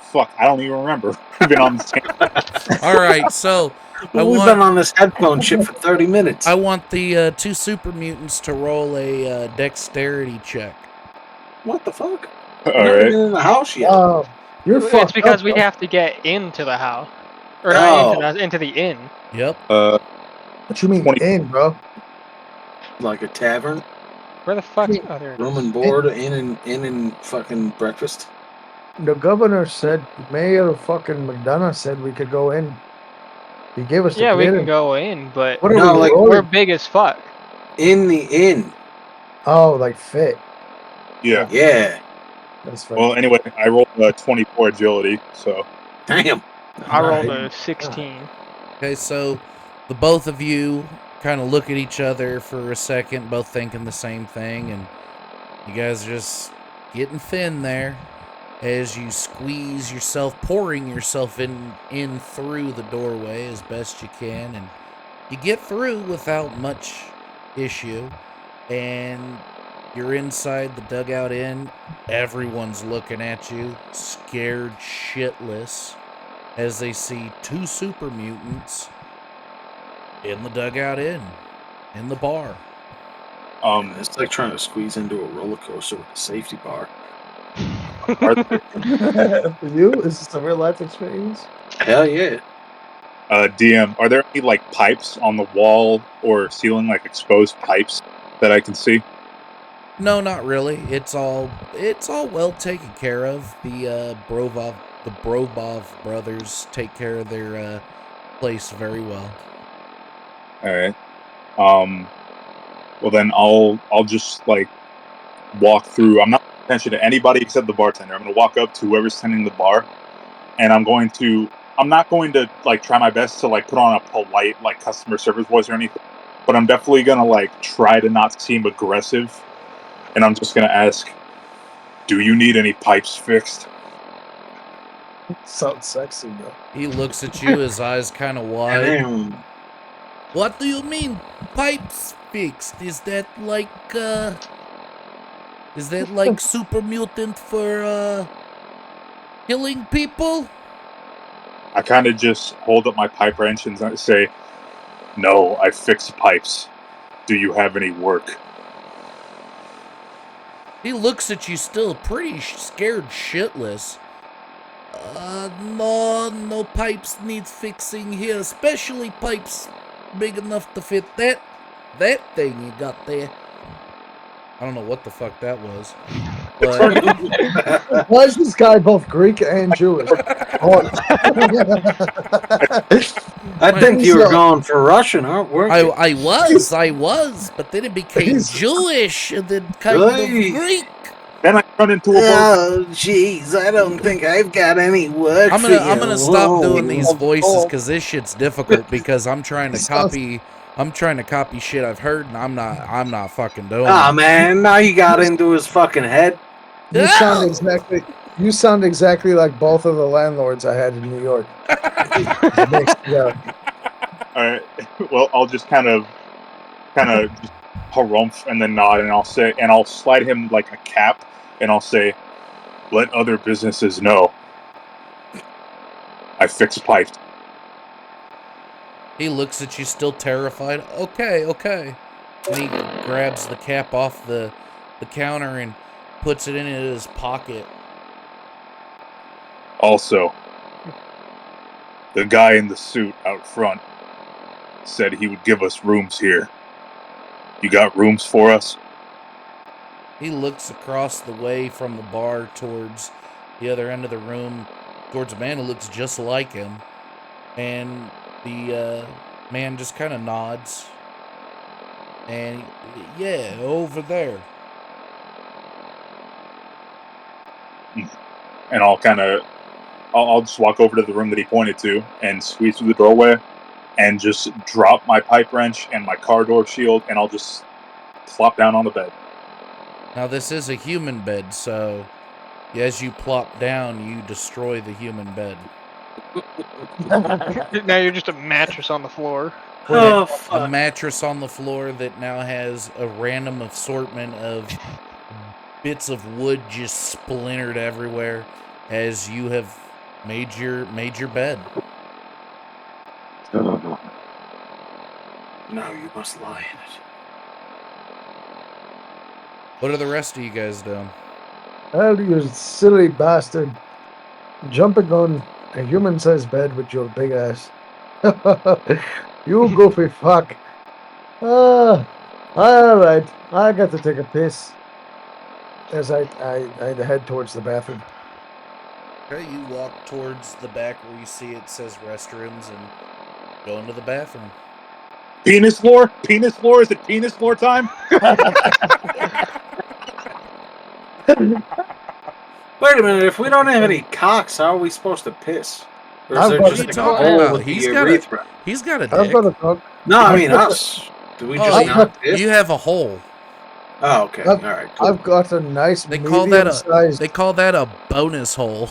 Fuck, I don't even remember. We've been on this. All right, so We've been on this headphone shit for 30 minutes. I want the two super mutants to roll a dexterity check. What the fuck? All We're not right. even in the house yet. Oh, you're It's fucked because up, we bro. have to get into the house. Or not into the inn. Yep. What you mean 20. in, bro? Like a tavern, Where the fuck? Oh, there it room is. and board, in and fucking breakfast. The governor said, Mayor fucking McDonough said we could go in. He gave us the Yeah, we can clearance. go in, but What are No, we like, rolling? we're big as fuck. In the inn. Oh, like fit. Yeah. Yeah. That's right. Well, anyway, I rolled a 24 agility, so. Damn. I rolled Alright. a 16. Okay, so the both of you kind of look at each other for a second, both thinking the same thing, and You guys are just getting thin there as you squeeze yourself, pouring yourself in through the doorway as best you can, and you get through without much issue. And you're inside the dugout inn. Everyone's looking at you, scared shitless, as they see two super mutants in the dugout inn, in the bar. It's like trying to squeeze into a roller coaster with a safety bar. Are, For you, is this a real life experience? Hell yeah. DM, are there any like pipes on the wall or ceiling, like exposed pipes that I can see? No, not really. It's all well taken care of. The Brovov brothers take care of their place very well. All right. Well then I'll just like walk through. I'm not paying attention to anybody except the bartender. I'm gonna walk up to whoever's tending the bar, and I'm not going to like try my best to like put on a polite like customer service voice or anything, but I'm definitely gonna like try to not seem aggressive, and I'm just gonna ask, "Do you need any pipes fixed?" Sounds sexy, though. He looks at you, his eyes kind of wide. Damn. What do you mean, pipes fixed? Is that like super mutant for killing people? I kind of just hold up my pipe wrench and say, "No, I fix pipes. Do you have any work?" He looks at you still pretty scared shitless. No pipes need fixing here, especially pipes big enough to fit that thing you got there. I don't know what the fuck that was, but Why is this guy both Greek and Jewish? I think you were going for Russian, weren't you? I was, but then it became Jewish and then kind of Greek. Then I run into a boat. Oh, jeez, I don't think I've got any work I'm gonna stop doing these voices because this shit's difficult because I'm trying to copy shit I've heard and I'm not fucking doing it. Man, now you got into his fucking head. You sound exactly like both of the landlords I had in New York. Yeah. All right. Well, I'll just kind of just harumph and then nod, and I'll slide him like a cap, and I'll say, "Let other businesses know I fix pipes." He looks at you still terrified. Okay. And he grabs the cap off the counter and puts it in his pocket. Also, the guy in the suit out front said he would give us rooms here. You got rooms for us? He looks across the way from the bar towards the other end of the room, towards a man who looks just like him. And the man just kind of nods. And, yeah, over there. And I'll just walk over to the room that he pointed to and squeeze through the doorway and just drop my pipe wrench and my car door shield, and I'll just plop down on the bed. Now, this is a human bed, so as you plop down, you destroy the human bed. Now you're just a mattress on the floor. Oh, A fuck. mattress on the floor that now has a random assortment of bits of wood just splintered everywhere as you have made your bed. Now you must lie in it. What are the rest of you guys doing? Hell, you silly bastard. Jumping on a human-sized bed with your big ass. You goofy fuck. Alright. I got to take a piss. As I head towards the bathroom. Okay, you walk towards the back where you see it says restrooms and go into the bathroom. Penis lore? Penis lore? Is it penis lore time? Wait a minute, if we don't have any cocks, how are we supposed to piss? Or is I've there got just a like a cock. hole with He's the got a- urethra? He's got a I've dick. got a cock. No, I mean us. Do we just Oh, not piss? you have a hole. Oh, okay. I've, All right. Cool. I've got a nice They call that medium-sized. a bonus hole.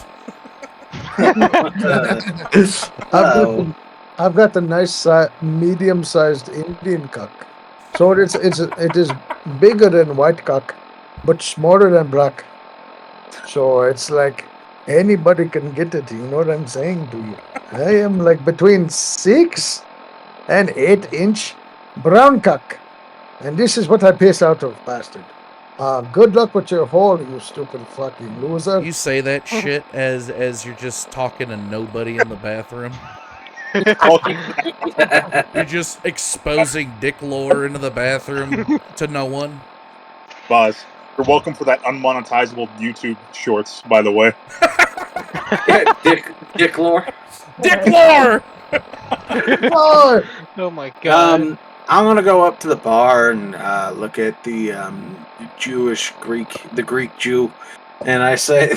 I've got the nice medium-sized Indian cock. So it is bigger than white cock, but smaller than black. So it's like anybody can get it. You know what I'm saying to you? I am like between 6 and 8 inch brown cock, and this is what I piss out of, bastard. Good luck with your hole, you stupid fucking loser. You say that shit as you're just talking to nobody in the bathroom. Welcome, You're just exposing dick lore into the bathroom to no one. Buzz. You're welcome for that unmonetizable YouTube shorts, by the way. Dick lore. Dick lore! Oh, Oh my god. I'm gonna go up to the bar and look at the Greek Jew, and I say,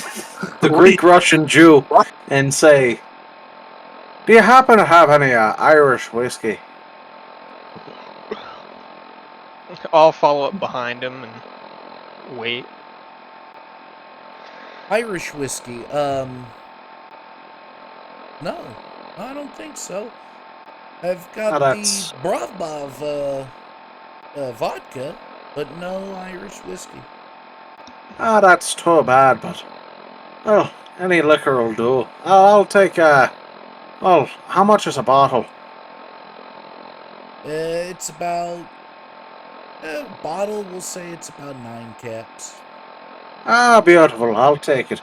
the Greek Russian Jew, and say, "Do you happen to have any Irish whiskey?" I'll follow up behind him and wait. Irish whiskey. No, I don't think so. I've got Oh, the Bravbov vodka, but no Irish whiskey. Ah, that's too bad, but oh, any liquor will do. I'll take well, how much is a bottle? It's about a bottle. We'll say it's about 9 caps. Ah, beautiful. I'll take it.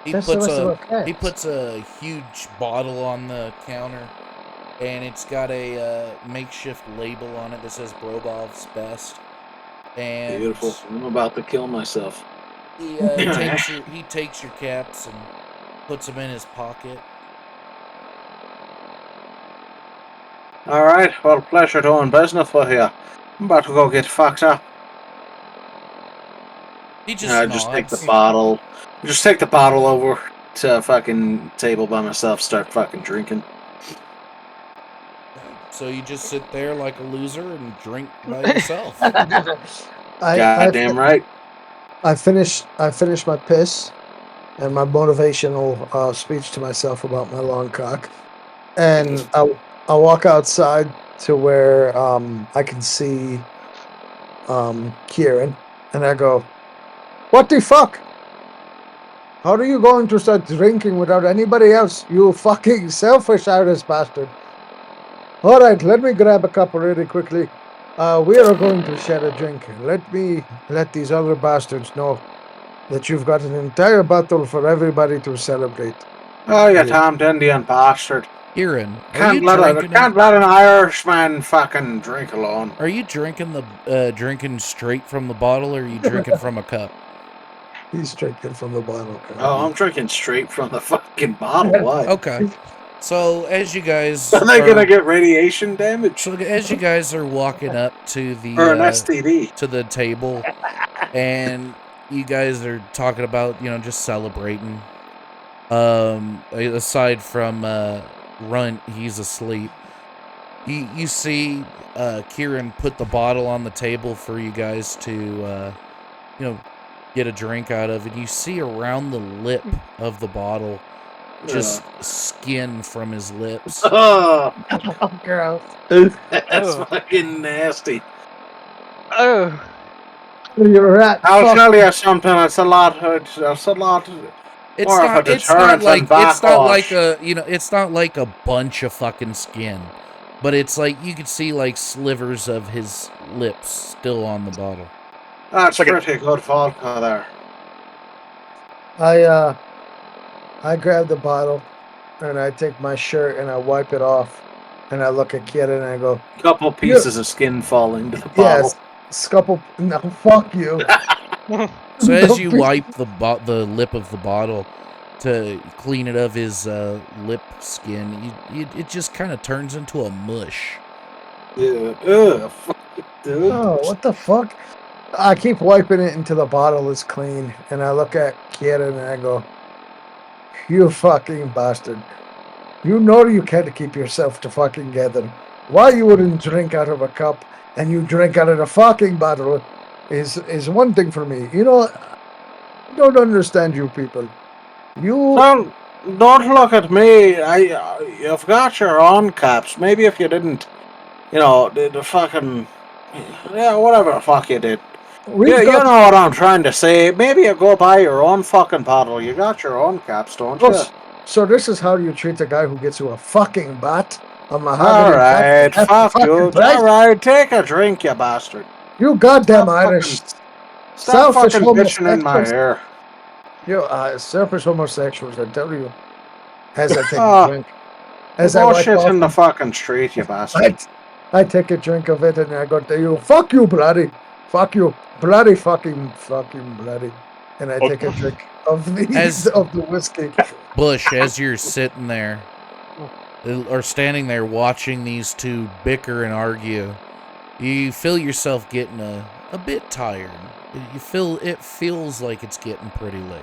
He That's the puts rest of a our cats. he puts a huge bottle on the counter, and it's got a makeshift label on it that says Brobov's Best. And Beautiful. I'm about to kill myself. he takes your caps and puts them in his pocket. All right. Well, pleasure doing business with you. I'm about to go get fucked up. He just nods. Just take the bottle. Just take the bottle over to a fucking table by myself. Start fucking drinking. So you just sit there like a loser and drink by yourself. Goddamn right. I finished my piss and my motivational speech to myself about my long cock, and I walk outside to where I can see Kieran, and I go, "What the fuck? How are you going to start drinking without anybody else? You fucking selfish Irish bastard!" All right, let me grab a cup really quickly. We are going to share a drink. Let me let these other bastards know that you've got an entire bottle for everybody to celebrate. Oh, you Tom Indian bastard. Kieran, Can't let an Irishman fucking drink alone. Are you drinking drinking straight from the bottle, or are you drinking from a cup? He's drinking from the bottle. Oh, I'm drinking straight from the fucking bottle. Why? Okay. So as you guys Are they gonna get radiation damage? So as you guys are walking up to the or an STD to the table, and you guys are talking about just celebrating. Aside from Runt, he's asleep. You see Kieran put the bottle on the table for you guys to get a drink out of, and you see around the lip of the bottle just skin from his lips. Oh, gross. That's fucking nasty. Oh. You're right. I'll tell you something. It's a lot. It's a lot. It's not like a bunch of fucking skin, but it's like you could see like slivers of his lips still on the bottle. That's pretty good vodka there. I grab the bottle and I take my shirt and I wipe it off, and I look at Kieran and I go, a couple pieces of skin fall into the bottle. Yes, scupple. No, fuck you. So as you wipe the lip of the bottle to clean it of his lip skin, it just kind of turns into a mush. Yeah. Fuck it, dude. Oh, what the fuck? I keep wiping it until the bottle is clean, and I look at Kieran and I go, "You fucking bastard. You know you can't keep yourself to fucking together. Why you wouldn't drink out of a cup and you drink out of a fucking bottle? is one thing for me. You know, I don't understand you people. You Don't look at me. You've got your own caps. Maybe if you didn't, the fucking, yeah, whatever the fuck you did. we've Yeah, you got know what I'm trying to say. Maybe you go buy your own fucking bottle. You got your own caps, don't you? so this is how you treat a guy who gets you a fucking bat, a mahogany All bat for right, half the fuck fucking you. price. All right, take a drink, you bastard. You goddamn Stop Irish, selfish fucking bitching in my homosexuals. ear. You selfish homosexuals. I tell you, as I take a Oh, drink, you as I go wipe shit off, in the fucking street, you bastard. I take a drink of it and I go to you. Fuck you, bloody. Fuck you, bloody fucking bloody. And I take a drink of these As- of the whiskey. Bush, as you're sitting there or standing there watching these two bicker and argue, you feel yourself getting a bit tired. It feels like it's getting pretty late.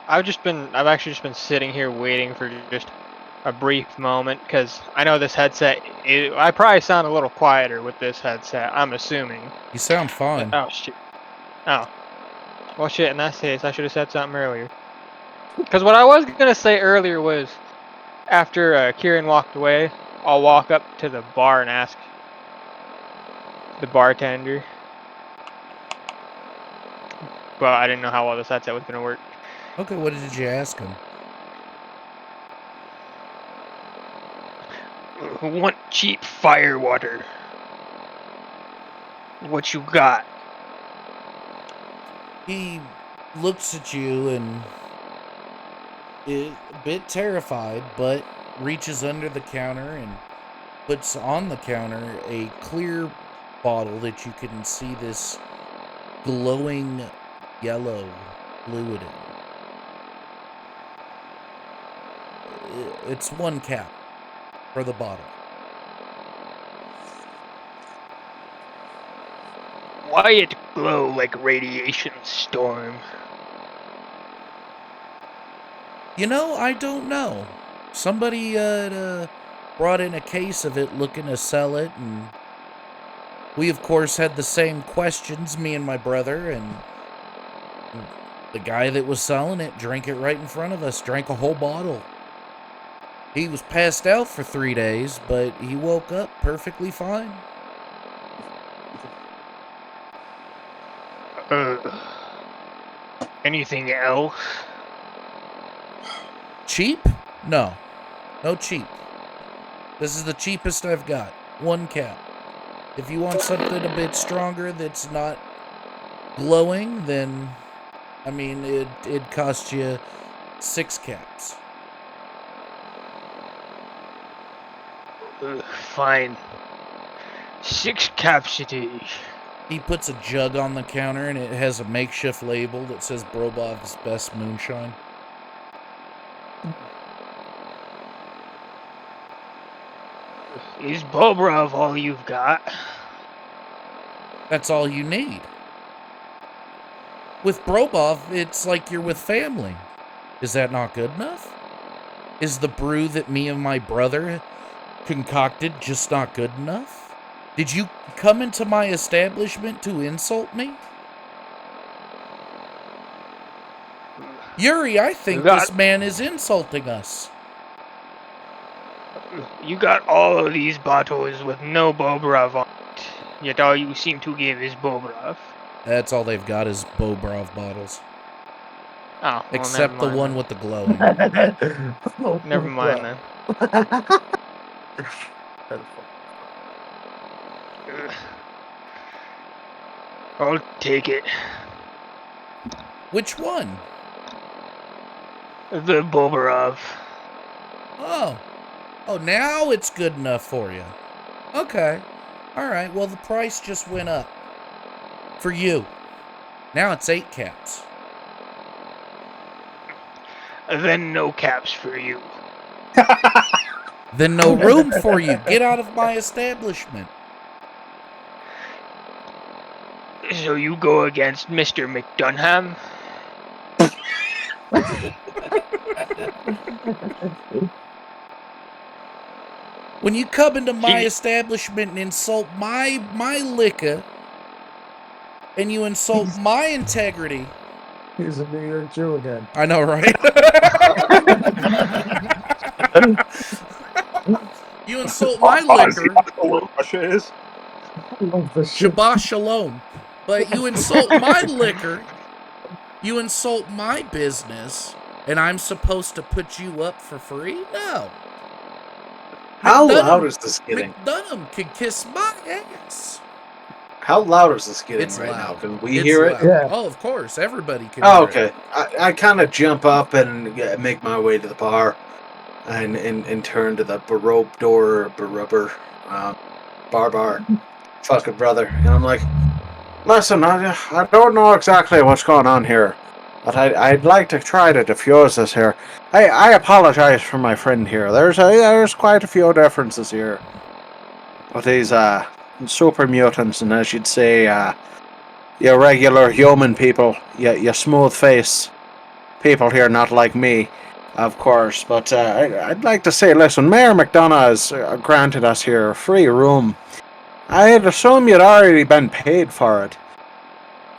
I've actually just been sitting here waiting for just a brief moment, because I know this headset, I probably sound a little quieter with this headset, I'm assuming. You sound fine. Oh, shit. Oh. Well, shit, in that case, I should have said something earlier. Because what I was going to say earlier was, after Kieran walked away, I'll walk up to the bar and ask the bartender. But I didn't know how well this headset was going to work. Okay, what did you ask him? Want cheap fire water? What you got? He looks at you and is a bit terrified, but reaches under the counter and puts on the counter a clear bottle that you can see this glowing yellow fluid in. It's one cap for the bottle. Why it glow like a radiation storm? You know, I don't know. Somebody brought in a case of it looking to sell it, and we, of course, had the same questions, me and my brother, and the guy that was selling it drank it right in front of us, drank a whole bottle. He was passed out for 3 days, but he woke up perfectly fine. Anything else? Cheap? No. No cheap. This is the cheapest I've got. One cap. If you want something a bit stronger that's not glowing, then, I mean, it'd cost you 6 caps. Fine. 6 caps it is. He puts a jug on the counter, and it has a makeshift label that says Brobov's Best Moonshine. Is Bobrov all you've got? That's all you need. With Brobov, it's like you're with family. Is that not good enough? Is the brew that me and my brother concocted just not good enough? Did you come into my establishment to insult me? Yuri, I think this man is insulting us. You got all of these bottles with no Bobrov on it, yet all you seem to give is Bobrov. That's all they've got is Bobrov bottles. Oh, well, except the one with the glowing. Never mind then. I'll take it. Which one? The Bobrov. Oh, now it's good enough for you. Okay. Alright, well, the price just went up. For you. Now it's 8 caps. Then no caps for you. Then no room for you. Get out of my establishment. So you go against Mr. McDunham? When you come into my establishment and insult my liquor, and you insult my integrity. He's a New York Jew again. I know, right? You insult my liquor. What Russia is? I love this shit. Shabbat shalom. But you insult my liquor, you insult my business, and I'm supposed to put you up for free? No. How loud is this getting? McDunham could kiss my ass. How loud is this getting It's right loud. now? Can we It's hear loud. it? Yeah. Oh, of course. Everybody can Oh, hear okay. I kind of jump up and make my way to the bar and turn to the baroque door, barubber, bar, fucking brother. And I'm like, listen, I don't know exactly what's going on here, but I'd like to try to diffuse this here. I apologize for my friend here. There's quite a few differences here. But these super mutants, and as you'd say, your regular human people, your smooth face people here, not like me, of course. But I'd like to say, listen, Mayor McDonough has granted us here a free room. I'd assume you'd already been paid for it.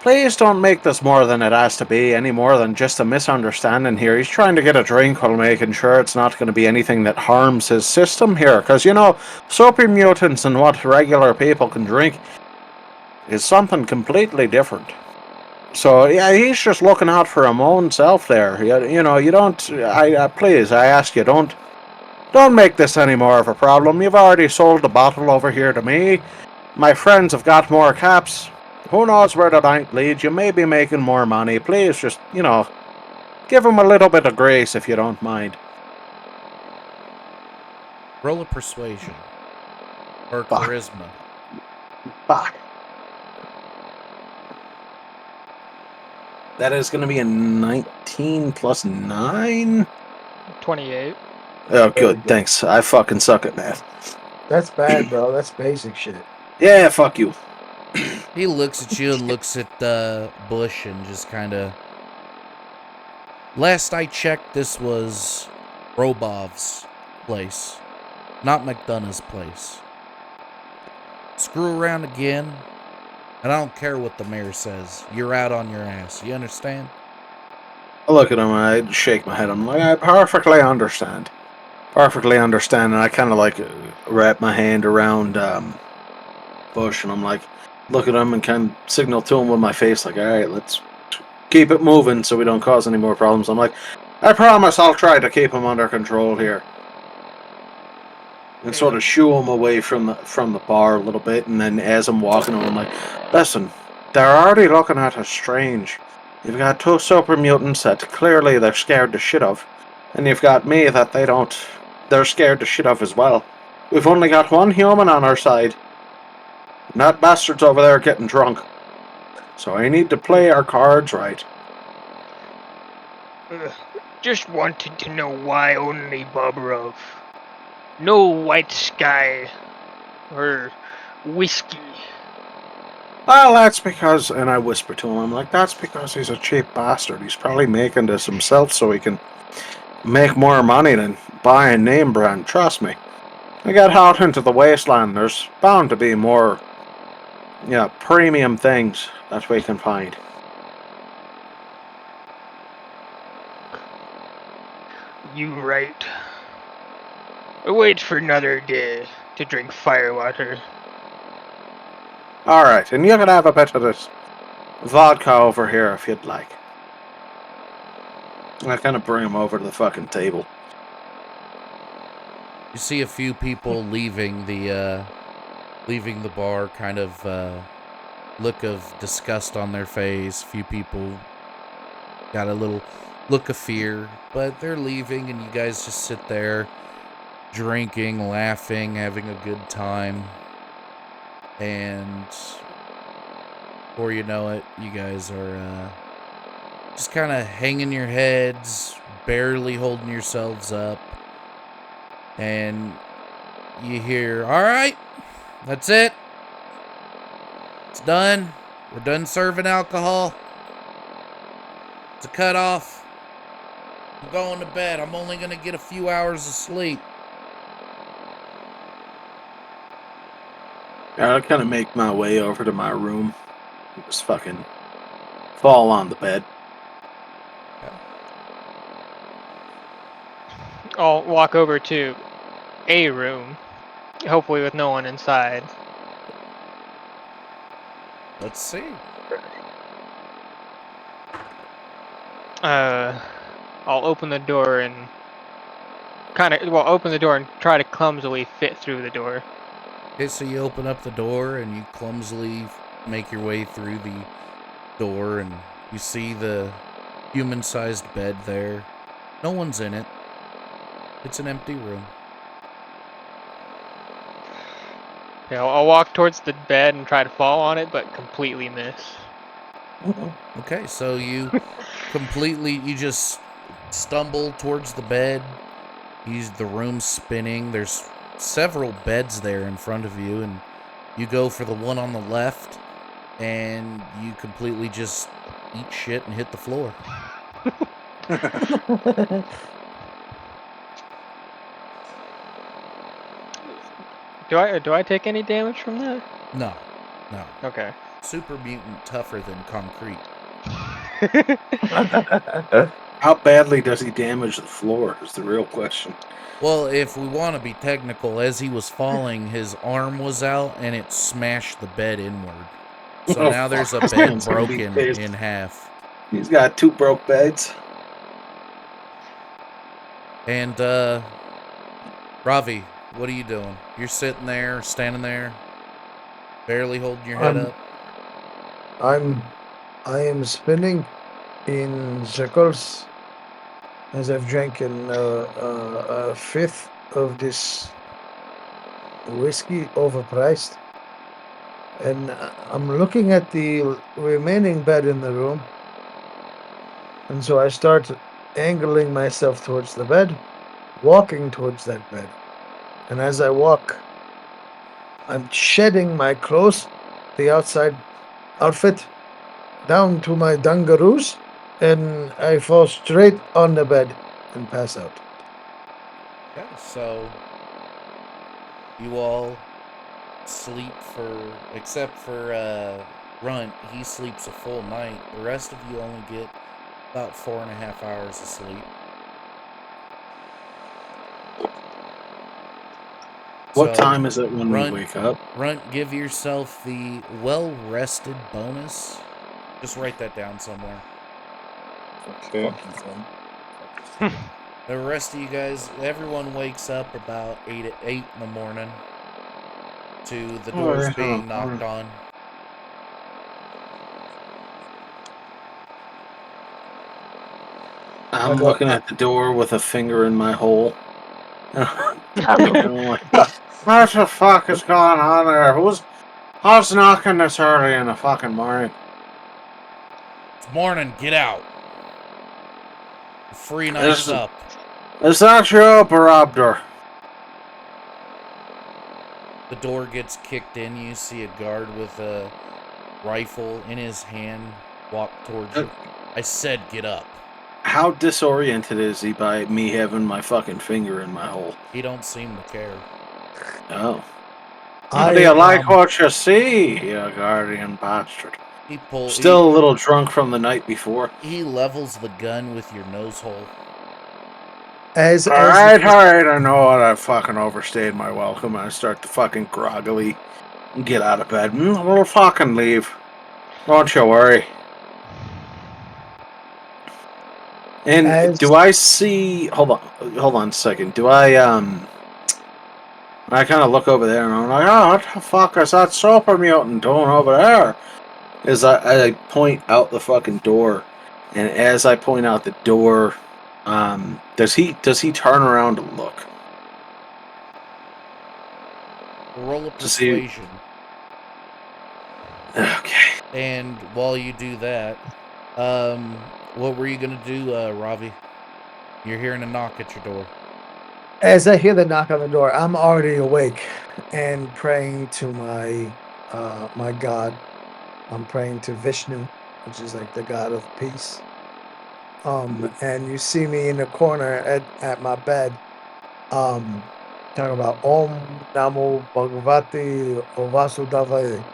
Please don't make this more than it has to be, any more than just a misunderstanding here. He's trying to get a drink while making sure it's not going to be anything that harms his system here. Because, you know, super mutants and what regular people can drink is something completely different. So, yeah, he's just looking out for his own self there. You know, you don't... please, I ask you, don't make this any more of a problem. You've already sold the bottle over here to me. My friends have got more caps. Who knows where the night leads? You may be making more money. Please just, you know, give him a little bit of grace if you don't mind. Roll a persuasion. Or Fuck. charisma. Fuck. That is going to be a 19 plus 9? 28. Oh, good. Thanks. I fucking suck at math. That's bad, bro. That's basic shit. Yeah, fuck you. He looks at you and looks at Bush and just kind of... Last I checked, this was Robov's place, not McDonough's place. Screw around again, and I don't care what the mayor says. You're out on your ass. You understand? I look at him and I shake my head. I'm like, I perfectly understand. Perfectly understand. And I kind of like wrap my hand around Bush and I'm like, look at him and kind of signal to him with my face, like, all right, let's keep it moving so we don't cause any more problems. I'm like, I promise I'll try to keep him under control here. And sort of shoo him away from the bar a little bit, and then as I'm walking him, I'm like, listen, they're already looking at us strange. You've got two super mutants that clearly they're scared to shit of, and you've got me that they're scared to shit of as well. We've only got one human on our side, and that bastard's over there getting drunk. So I need to play our cards right. Just wanted to know why only Bobrov. No white sky or whiskey. Well, that's because, and I whisper to him, I'm like, that's because he's a cheap bastard. He's probably making this himself so he can make more money than buying name brand. Trust me. I get out into the wasteland. There's bound to be more, premium things that we can find. You right. Wait for another day to drink firewater. Alright, and you can have a bit of this vodka over here if you'd like. I kind of bring him over to the fucking table. You see a few people leaving the bar, kind of look of disgust on their face. A few people got a little look of fear, but they're leaving, and you guys just sit there drinking, laughing, having a good time. And before you know it, you guys are just kind of hanging your heads, barely holding yourselves up. And you hear, all right, that's it. It's done. We're done serving alcohol. It's a cutoff. I'm going to bed. I'm only going to get a few hours of sleep. I kind of make my way over to my room. Just fucking fall on the bed. I'll walk over to a room, hopefully with no one inside. Let's see. I'll open the door and open the door and try to clumsily fit through the door. Okay, so you open up the door and you clumsily make your way through the door, and you see the human-sized bed there. No one's in it. It's an empty room. Yeah, I'll walk towards the bed and try to fall on it, but completely miss. Okay, so you you just stumble towards the bed. The room's spinning. There's several beds there in front of you, and you go for the one on the left, and you completely just eat shit and hit the floor. Do I take any damage from that? No. Okay. Super mutant tougher than concrete. How badly does he damage the floor is the real question. Well, if we want to be technical, as he was falling, his arm was out and it smashed the bed inward. So Oh, now there's a fuck. bed Man's gonna be broken pissed. in half. He's got 2 broke beds. And, Ravi, what are you doing? You're sitting there, standing there, barely holding your head up. I am spinning in circles as I've drank a fifth of this whiskey overpriced. And I'm looking at the remaining bed in the room. And so I start angling myself towards the bed, walking towards that bed. And as I walk, I'm shedding my clothes, the outside outfit, down to my dungaroos, and I fall straight on the bed and pass out. Okay, so you all sleep except for Runt, he sleeps a full night. The rest of you only get about 4.5 hours of sleep. What So, time is it when we Runt, wake up? Runt, give yourself the well-rested bonus. Just write that down somewhere. Okay. The rest of you guys, everyone wakes up about 8 in the morning to the doors being knocked on. I'm looking at the door with a finger in my hole. What the fuck is going on there? Who's knocking this early in the fucking morning? It's morning, get out. Free night's up. Is that you, B.A.T.R? The door gets kicked in. You see a guard with a rifle in his hand walk towards you. I said get up. How disoriented is he by me having my fucking finger in my hole? He don't seem to care. Oh. How do you like what you see, you guardian bastard? Still a little drunk from the night before. He levels the gun with your nose hole. Alright, I know I fucking overstayed my welcome. I start to fucking groggily get out of bed. We'll fucking leave. Don't you worry. And do I see... Hold on a second. Do I kind of look over there and I'm like, oh, what the fuck is that super mutant doing over there? As I point out the fucking door, and as I point out the door, does he turn around to look? Roll a persuasion. Okay. And while you do that, what were you gonna do, Ravi? You're hearing a knock at your door. As I hear the knock on the door, I'm already awake and praying to my god. I'm praying to Vishnu, which is like the god of peace. And you see me in the corner at my bed, talking about Om Namo Bhagavate Vasudevaya.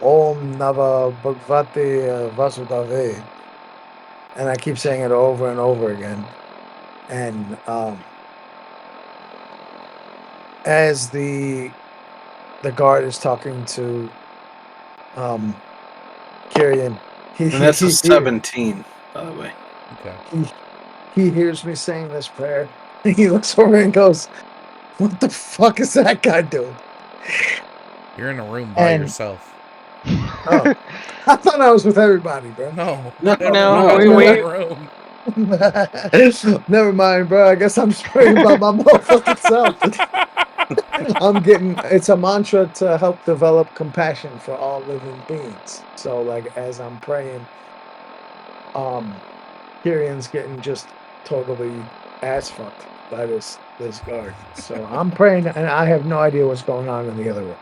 Om Nava Bhagavate Vasudave. And I keep saying it over and over again. And as the guard is talking to Kyrian, And that's a 17, by the way. Okay. he hears me saying this prayer. And he looks over and goes, "What the fuck is that guy doing?" You're in a room by And- yourself. Oh, I thought I was with everybody, bro. No. No, No, Everyone's we- in the room. Never mind, bro. I guess I'm just praying about my motherfucking self. I'm getting it's a mantra to help develop compassion for all living beings. So like as I'm praying, Kyrian's getting just totally ass fucked by this guard. So I'm praying and I have no idea what's going on in the other room.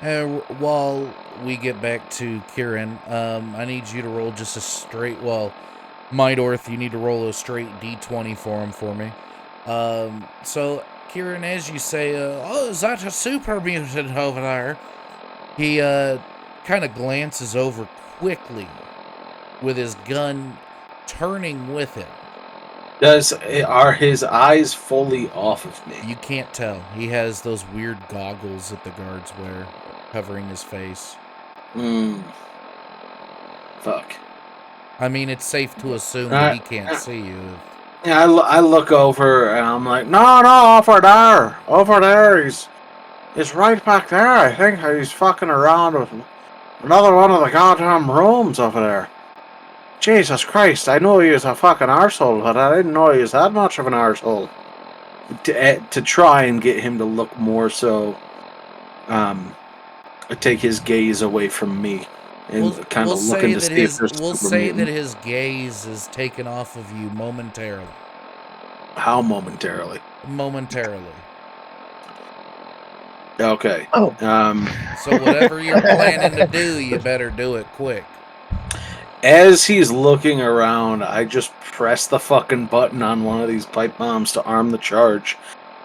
And while we get back to Kieran, I need you to roll just a straight. Well, Mydorth, you need to roll a straight D20 for him for me. So Kieran, as you say, oh, is that a super mutant over there? He kind of glances over quickly with his gun turning with him. Are his eyes fully off of me? You can't tell. He has those weird goggles that the guards wear, covering his face. Fuck. I mean, it's safe to assume that he can't see you. Yeah, I look over and I'm like, no, over there. He's right back there. I think he's fucking around with another one of the goddamn rooms over there. Jesus Christ, I know he was a fucking arsehole, but I didn't know he was that much of an arsehole. To try and get him to look more so, take his gaze away from me. And kind of looking to see if there's We'll say that his gaze is taken off of you momentarily. How momentarily? Momentarily. Okay. Oh. So whatever you're planning to do, you better do it quick. As he's looking around, I just press the fucking button on one of these pipe bombs to arm the charge.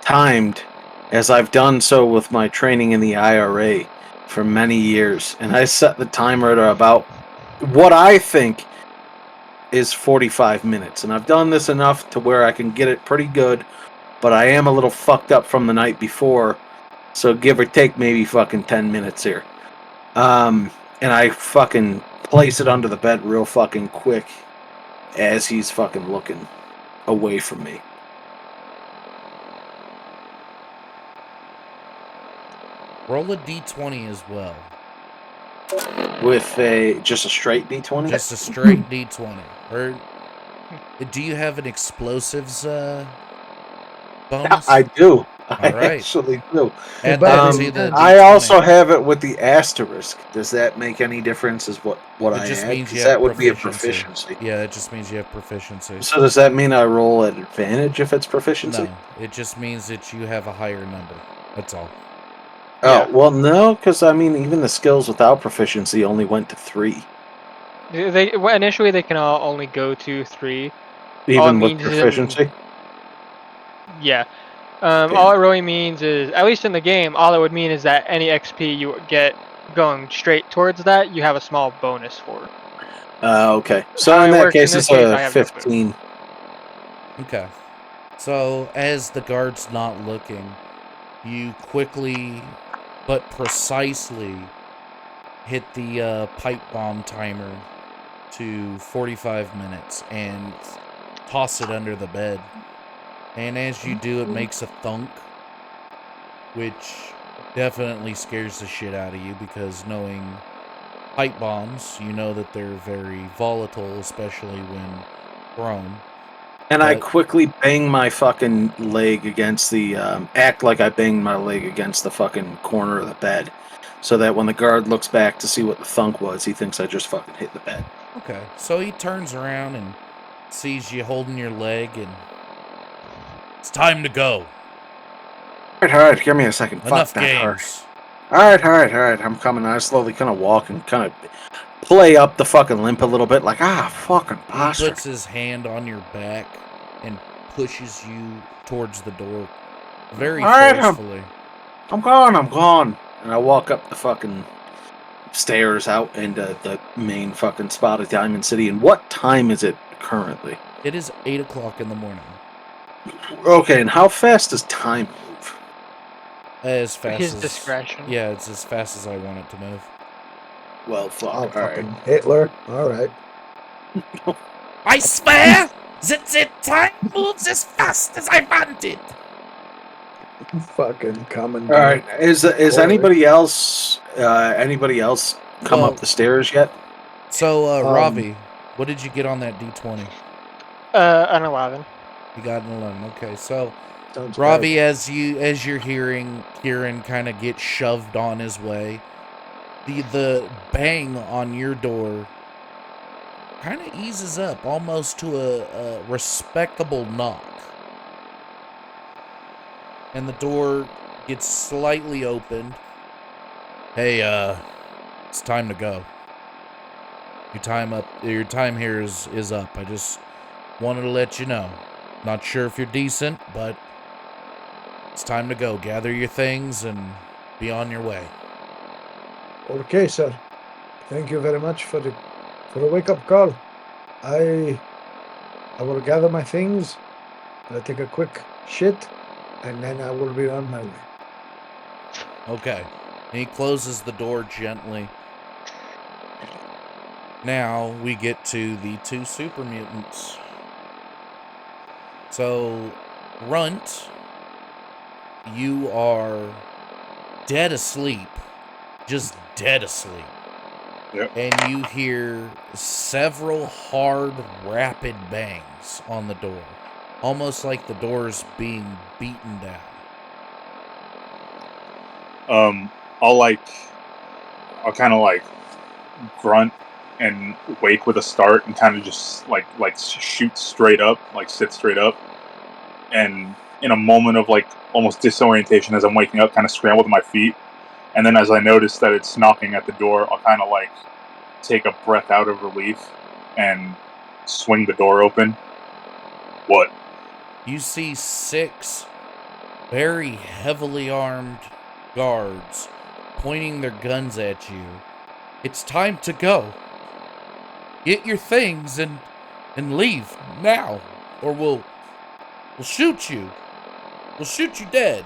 Timed, as I've done so with my training in the IRA for many years. And I set the timer to about what I think is 45 minutes. And I've done this enough to where I can get it pretty good, but I am a little fucked up from the night before. So give or take maybe fucking 10 minutes here. And I fucking place it under the bed real fucking quick as he's fucking looking away from me. Roll a d20 as well. With just a straight D20? Just a straight d20. Or do you have an explosives bonus? I do. All I right. actually do. Add that to the I D20. also have it with the asterisk. Does that make any difference? Is what It I just add? means you 'Cause have that would be a proficiency. proficiency. Yeah, it just means you have proficiency. So does that mean I roll at advantage if it's proficiency? No, it just means that you have a higher number. That's all. Oh, well, no, because I mean, even the skills without proficiency only went to 3. Initially they can all only go to 3. Even with proficiency? Yeah. All it really means is, at least in the game, all it would mean is that any XP you get going straight towards that, you have a small bonus for. Okay. So How in it that works case, in it's this case, I a have no clue. 15. Okay. So, as the guard's not looking, you quickly but precisely hit the pipe bomb timer to 45 minutes and toss it under the bed. And as you do, it makes a thunk, which definitely scares the shit out of you, because knowing pipe bombs, you know that they're very volatile, especially when thrown. And I quickly bang my fucking leg against the, act like I banged my leg against the fucking corner of the bed. So that when the guard looks back to see what the thunk was, he thinks I just fucking hit the bed. Okay, so he turns around and sees you holding your leg, and it's time to go. Alright, give me a second. Enough Fuck that games. Alright, I'm coming. I slowly kind of walk and kind of play up the fucking limp a little bit, like, fucking bastard. He puts his hand on your back and pushes you towards the door very forcefully. I'm gone. And I walk up the fucking stairs out into the main fucking spot of Diamond City. And what time is it currently? It is 8 o'clock in the morning. Okay, and how fast does time move? As fast His as discretion. Yeah, it's as fast as I want it to move. Well, fuck. Oh, All fucking right. Hitler. All right. I swear that the time moves as fast as I want it. Fucking coming. All right. Is Corey. anybody else come Well- up the stairs yet? So, Ravi, what did you get on that D20? An 11. You got an 11. Okay, so Sounds Ravi, bad. as you're hearing Kieran kind of get shoved on his way, the bang on your door kind of eases up almost to a respectable knock. And the door gets slightly opened. Hey, it's time to go. Your time here is up. I just wanted to let you know. Not sure if you're decent, but it's time to go. Gather your things and be on your way. Okay, sir. Thank you very much for the wake-up call. I will gather my things. I'll take a quick shit, and then I will be on my way. Okay. And he closes the door gently. Now we get to the two super mutants. So, Runt, you are dead asleep. Just dead asleep. Yep. And you hear several hard, rapid bangs on the door. Almost like the door's being beaten down. I'll kind of like grunt and wake with a start and kind of just like shoot straight up, like sit straight up, and in a moment of like almost disorientation as I'm waking up, kind of scramble to my feet, and then as I notice that it's knocking at the door, I'll kind of like take a breath out of relief and swing the door open. What? You see 6 very heavily armed guards pointing their guns at you. It's time to go. Get your things and leave now, or we'll shoot you. We'll shoot you dead.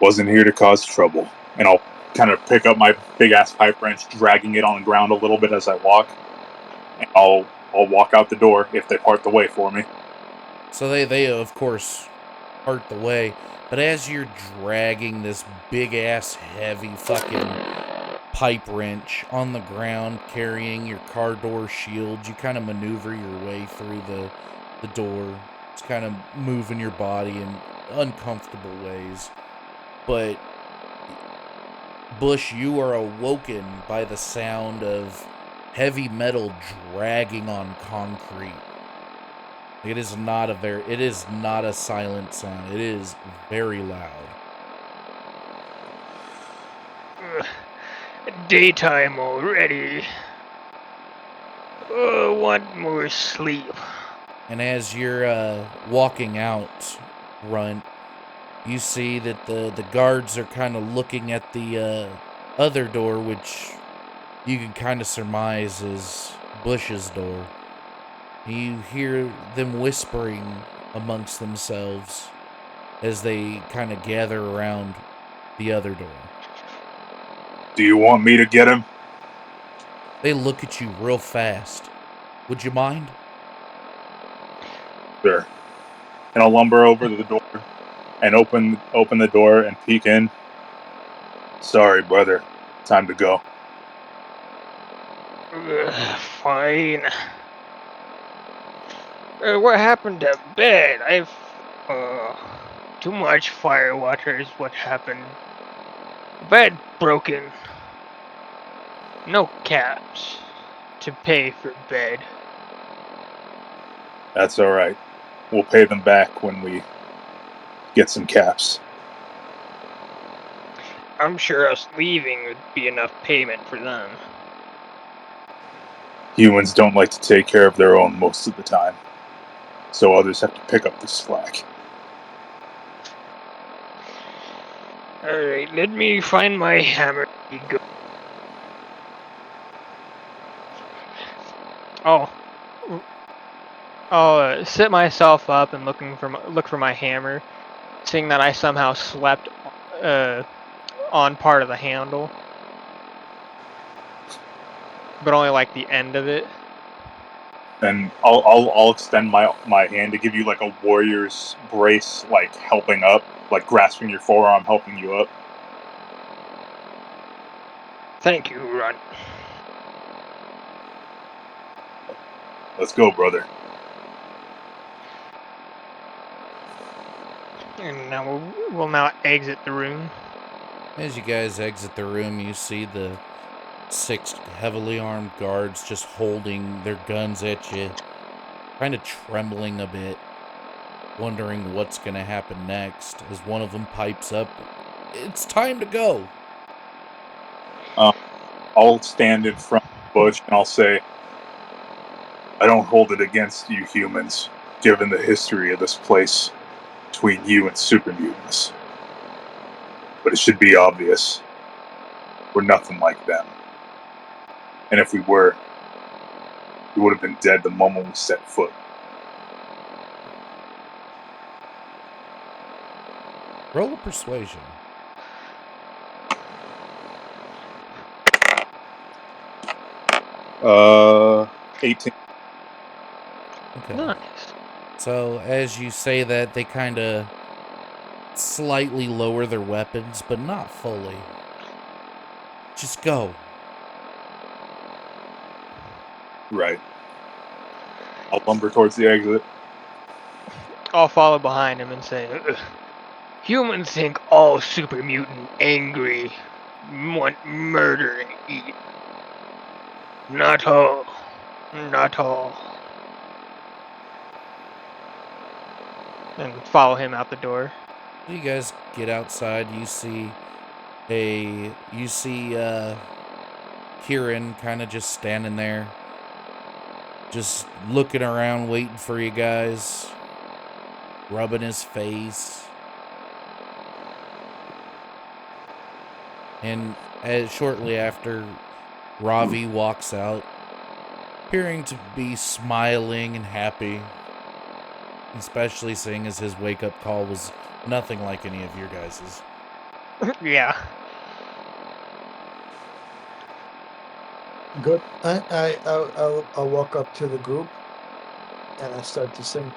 Wasn't here to cause trouble. And I'll kind of pick up my big ass pipe wrench, dragging it on the ground a little bit as I walk. And I'll walk out the door if they part the way for me. So they of course part the way, but as you're dragging this big ass heavy fucking pipe wrench on the ground, carrying your car door shield, you kind of maneuver your way through the door. It's kind of moving your body in uncomfortable ways. But Bush, you are awoken by the sound of heavy metal dragging on concrete. It is not a silent sound. It is very loud. Daytime already. Want more sleep. And as you're walking out, Runt, you see that the guards are kind of looking at the other door, which you can kind of surmise is Bush's door. You hear them whispering amongst themselves as they kind of gather around the other door. Do you want me to get him? They look at you real fast. Would you mind? Sure. And I'll lumber over to the door and open the door and peek in. Sorry, brother. Time to go. Fine. What happened to bed? I've too much fire water is what happened. Bed broken. No caps to pay for bed. That's all right. We'll pay them back when we get some caps. I'm sure us leaving would be enough payment for them. Humans don't like to take care of their own most of the time, so others have to pick up the slack. Alright, let me find my hammer. Oh. I'll sit myself up and look for my hammer, seeing that I somehow slept on part of the handle, but only like the end of it. And I'll extend my hand to give you like a warrior's brace, like helping up, like grasping your forearm, helping you up. Thank you, Runt. Let's go, brother. And now we'll now exit the room. As you guys exit the room, you see the 6 heavily armed guards just holding their guns at you, kind of trembling a bit, wondering what's going to happen next, as one of them pipes up, "It's time to go." I'll stand in front of the bush and I'll say, I don't hold it against you humans, given the history of this place between you and super mutants. But it should be obvious. We're nothing like them. And if we were, we would have been dead the moment we set foot. Roll a persuasion. 18. Okay. Nice. So as you say that, they kind of slightly lower their weapons, but not fully. Just go. Right. I'll lumber towards the exit. I'll follow behind him and say, humans think all super mutant angry, want murder and eat. Not all. Not all. And follow him out the door. You guys get outside, you see Kieran kind of just standing there, just looking around, waiting for you guys, rubbing his face. And shortly after, Ravi walks out, appearing to be smiling and happy, especially seeing as his wake-up call was nothing like any of your guys's. Yeah. Good. I'll walk up to the group and I start to sing,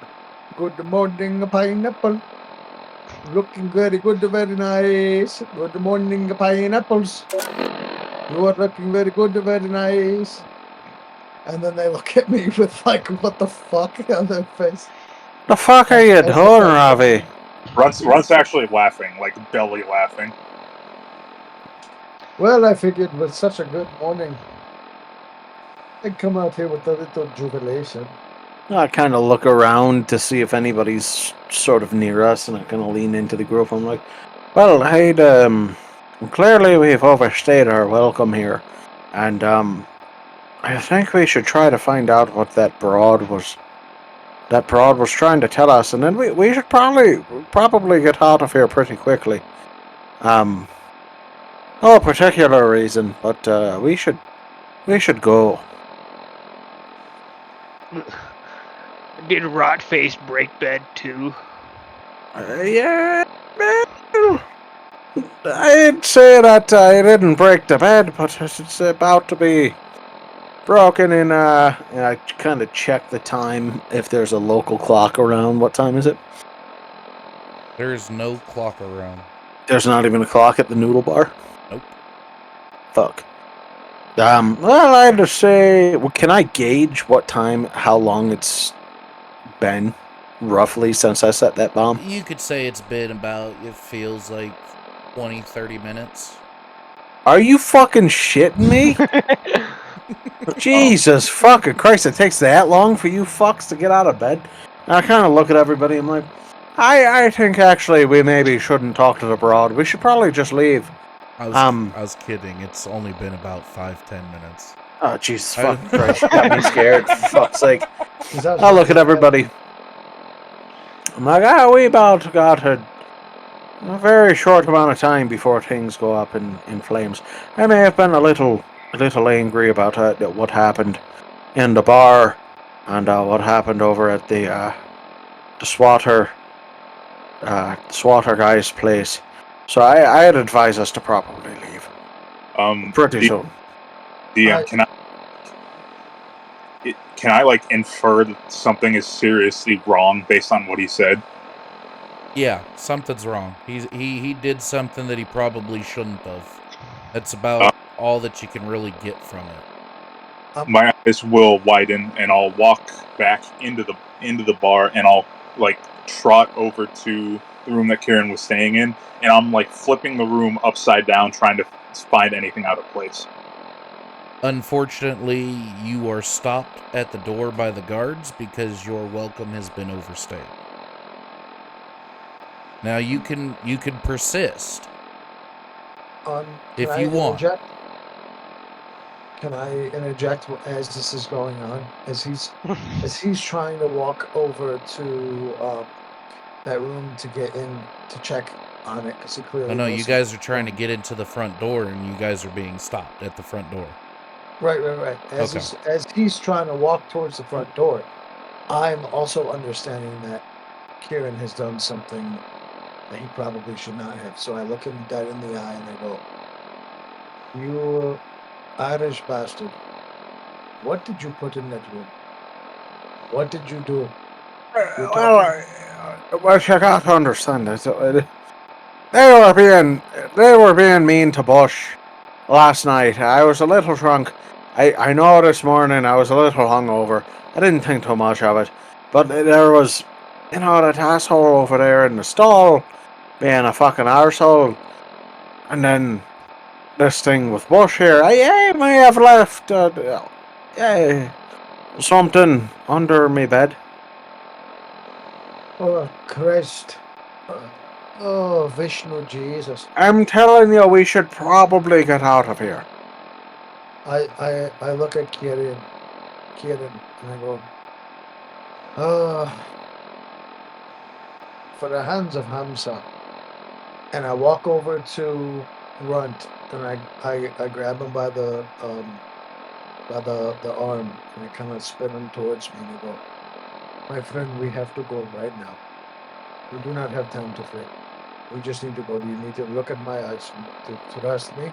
"Good morning, pineapple. Looking very good, very nice. Good morning, pineapples. You are looking very good, very nice." And then they look at me with like, "What the fuck?" on their face. The fuck are you doing, Ravi? Runt's actually laughing, like belly laughing. Well, I figured with such a good morning, I'd come out here with a little jubilation. I kind of look around to see if anybody's sort of near us, and I kind of lean into the group. I'm like, well, hey, clearly we've overstayed our welcome here, and I think we should try to find out what that broad was trying to tell us, and then we should probably get out of here pretty quickly. No particular reason, but we should go. Did Rotface break bed too? Yeah, well, I'd say that I didn't break the bed, but it's about to be broken in. I kind of check the time if there's a local clock around. What time is it? There's no clock around. There's not even a clock at the noodle bar? Nope. Fuck. Well, I'd just say, can I gauge what time, how long it's been, roughly, since I set that bomb? You could say it's been about, it feels like 20, 30 minutes. Are you fucking shitting me? Jesus fucking Christ, it takes that long for you fucks to get out of bed? And I kind of look at everybody, I'm like, I think actually we maybe shouldn't talk to the broad. We should probably just leave. I was kidding. It's only been about 5-10 minutes. Oh, Jesus fucking Christ, you got me scared, for fuck's sake. I look at everybody. I'm like, we about got to A very short amount of time before things go up in flames. I may have been a little angry about what happened in the bar and what happened over at the swatter guy's place. So I'd advise us to probably leave pretty D- soon. DM, can I like infer that something is seriously wrong based on what he said? Yeah, something's wrong. He did something that he probably shouldn't have. That's about all that you can really get from it. My eyes will widen, and I'll walk back into the bar, and I'll like trot over to the room that Kieran was staying in, and I'm like flipping the room upside down, trying to find anything out of place. Unfortunately, you are stopped at the door by the guards because your welcome has been overstayed. Now you can persist if you want. Can I interject as this is going on? As he's trying to walk over to that room to get in to check on it because he clearly No, knows you guys are trying to get into the front door, and you guys are being stopped at the front door. Right. As he's trying to walk towards the front door, I'm also understanding that Kieran has done something that he probably should not have. So I look him dead in the eye and I go, "You Irish bastard! What did you put in that room? What did you do?" You're talking. What you got to understand is they were being mean to Bush last night. I was a little drunk. I know this morning I was a little hungover. I didn't think too much of it, but there was, that asshole over there in the stall being a fucking arsehole, and then this thing with Bush here. I may have left something under me bed. Oh Christ! Oh Vishnu Jesus! I'm telling you, we should probably get out of here. I look at Kieran, and I go, "Oh, for the hands of Hamsa." And I walk over to Runt, and I grab him by the arm, and I kind of spin him towards me, and I go, "My friend, we have to go right now. We do not have time to fake. We just need to go. You need to look at my eyes. To trust me.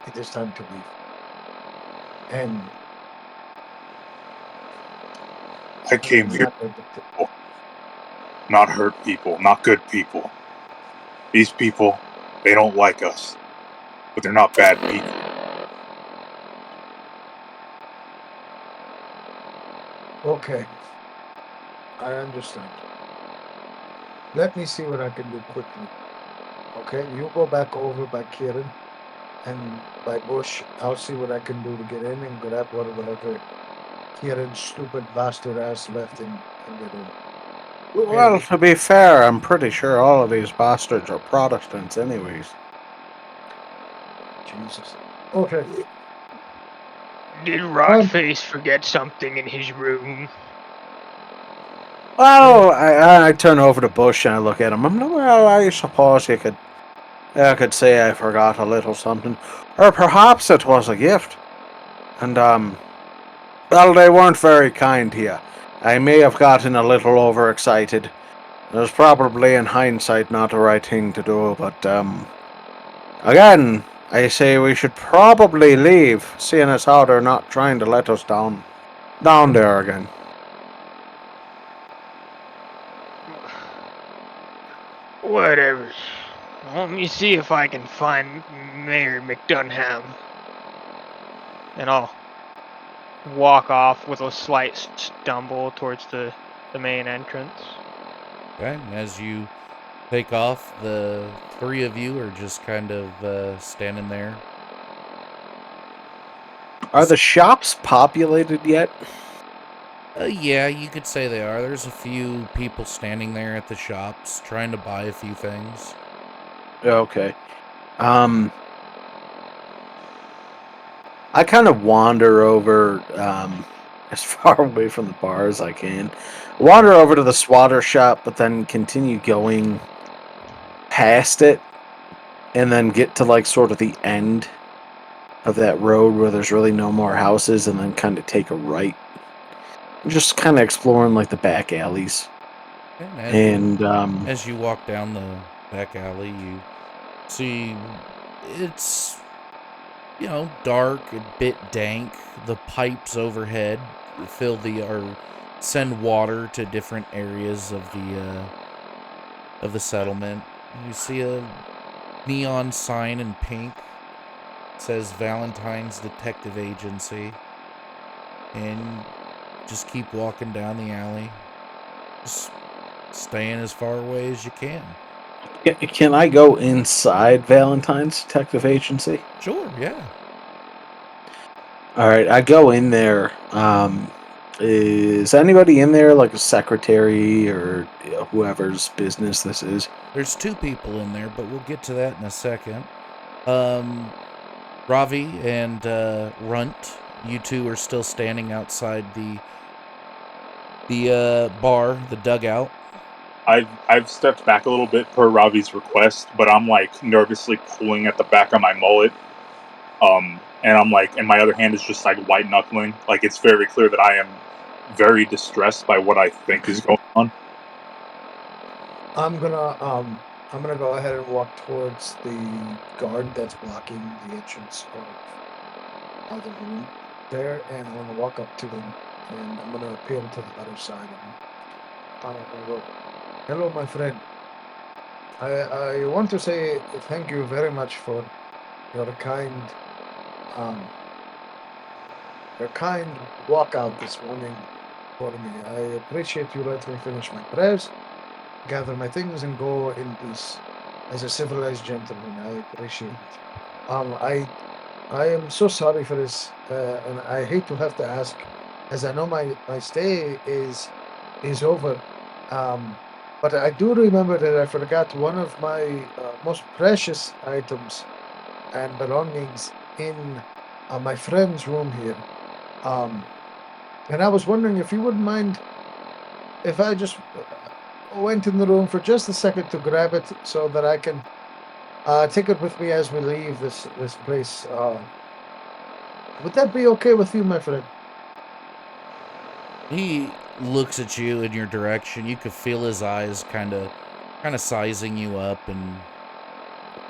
It is time to leave." And I came here, not hurt people, not good people. These people, they don't like us, but they're not bad people. Okay, I understand. Let me see what I can do quickly. Okay, you go back over by Kieran and by Bush. I'll see what I can do to get in and grab whatever Kieran's stupid bastard ass left in the room. Well, to be fair, I'm pretty sure all of these bastards are Protestants, anyways. Jesus. Okay. Did Rotface forget something in his room? Well, I turn over to Bush and I look at him. I'm like, well, I suppose you could say I forgot a little something, or perhaps it was a gift. And well, they weren't very kind to you. I may have gotten a little overexcited. It was probably, in hindsight, not the right thing to do, but again, I say we should probably leave, seeing as how they're not trying to let us down there again. Whatever. Let me see if I can find Mayor McDunham. And I'll walk off with a slight stumble towards the main entrance. Okay, as you take off, the three of you are just kind of standing there. Are the shops populated yet? Yeah, you could say they are. There's a few people standing there at the shops trying to buy a few things. Okay. I kind of wander over as far away from the bar as I can. Wander over to the swatter shop, but then continue going past it and then get to like sort of the end of that road where there's really no more houses and then kind of take a right. Just kind of exploring like the back alleys. And And as you walk down the back alley, you see it's, you know, dark, a bit dank. The pipes overhead send water to different areas of the settlement. You see a neon sign in pink. It says Valentine's Detective Agency. And just keep walking down the alley. Just staying as far away as you can. can I go inside Valentine's Detective Agency? Sure, yeah. All right, I go in there. Is anybody in there, like a secretary or whoever's business this is? There's two people in there, but we'll get to that in a second. Ravi and Runt, you two are still standing outside the bar, the dugout. I've stepped back a little bit per Ravi's request, but I'm like nervously pulling at the back of my mullet. And I'm like, and my other hand is just like white knuckling. Like it's very clear that I am very distressed by what I think is going on. I'm gonna go ahead and walk towards the guard that's blocking the entrance of the room there, and I'm gonna walk up to him, and I'm gonna appeal to the other side of him. I'm gonna go, hello, my friend. I want to say thank you very much for your kind um your kind walkout this morning for me. I appreciate you let me finish my prayers, gather my things, and go in peace. As a civilized gentleman, I appreciate it. I am so sorry for this, and I hate to have to ask, as I know my stay is over. Um, but I do remember that I forgot one of my most precious items and belongings in my friend's room here. Um, and I was wondering if you wouldn't mind if I just went in the room for just a second to grab it so that I can take it with me as we leave this place. Would that be okay with you, my friend? He looks at you in your direction. You could feel his eyes kind of sizing you up, and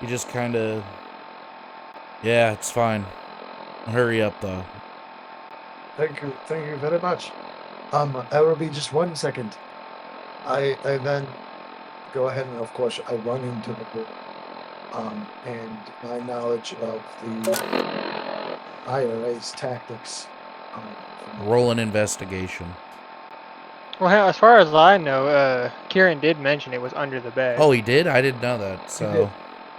you just kind of, yeah, it's fine. Hurry up, though. Thank you very much. I will be just 1 second. I then go ahead and, of course, I run into the room. And my knowledge of the IRA's tactics. Roll an investigation. Well, as far as I know, Kieran did mention it was under the bed. Oh, he did? I didn't know that. So,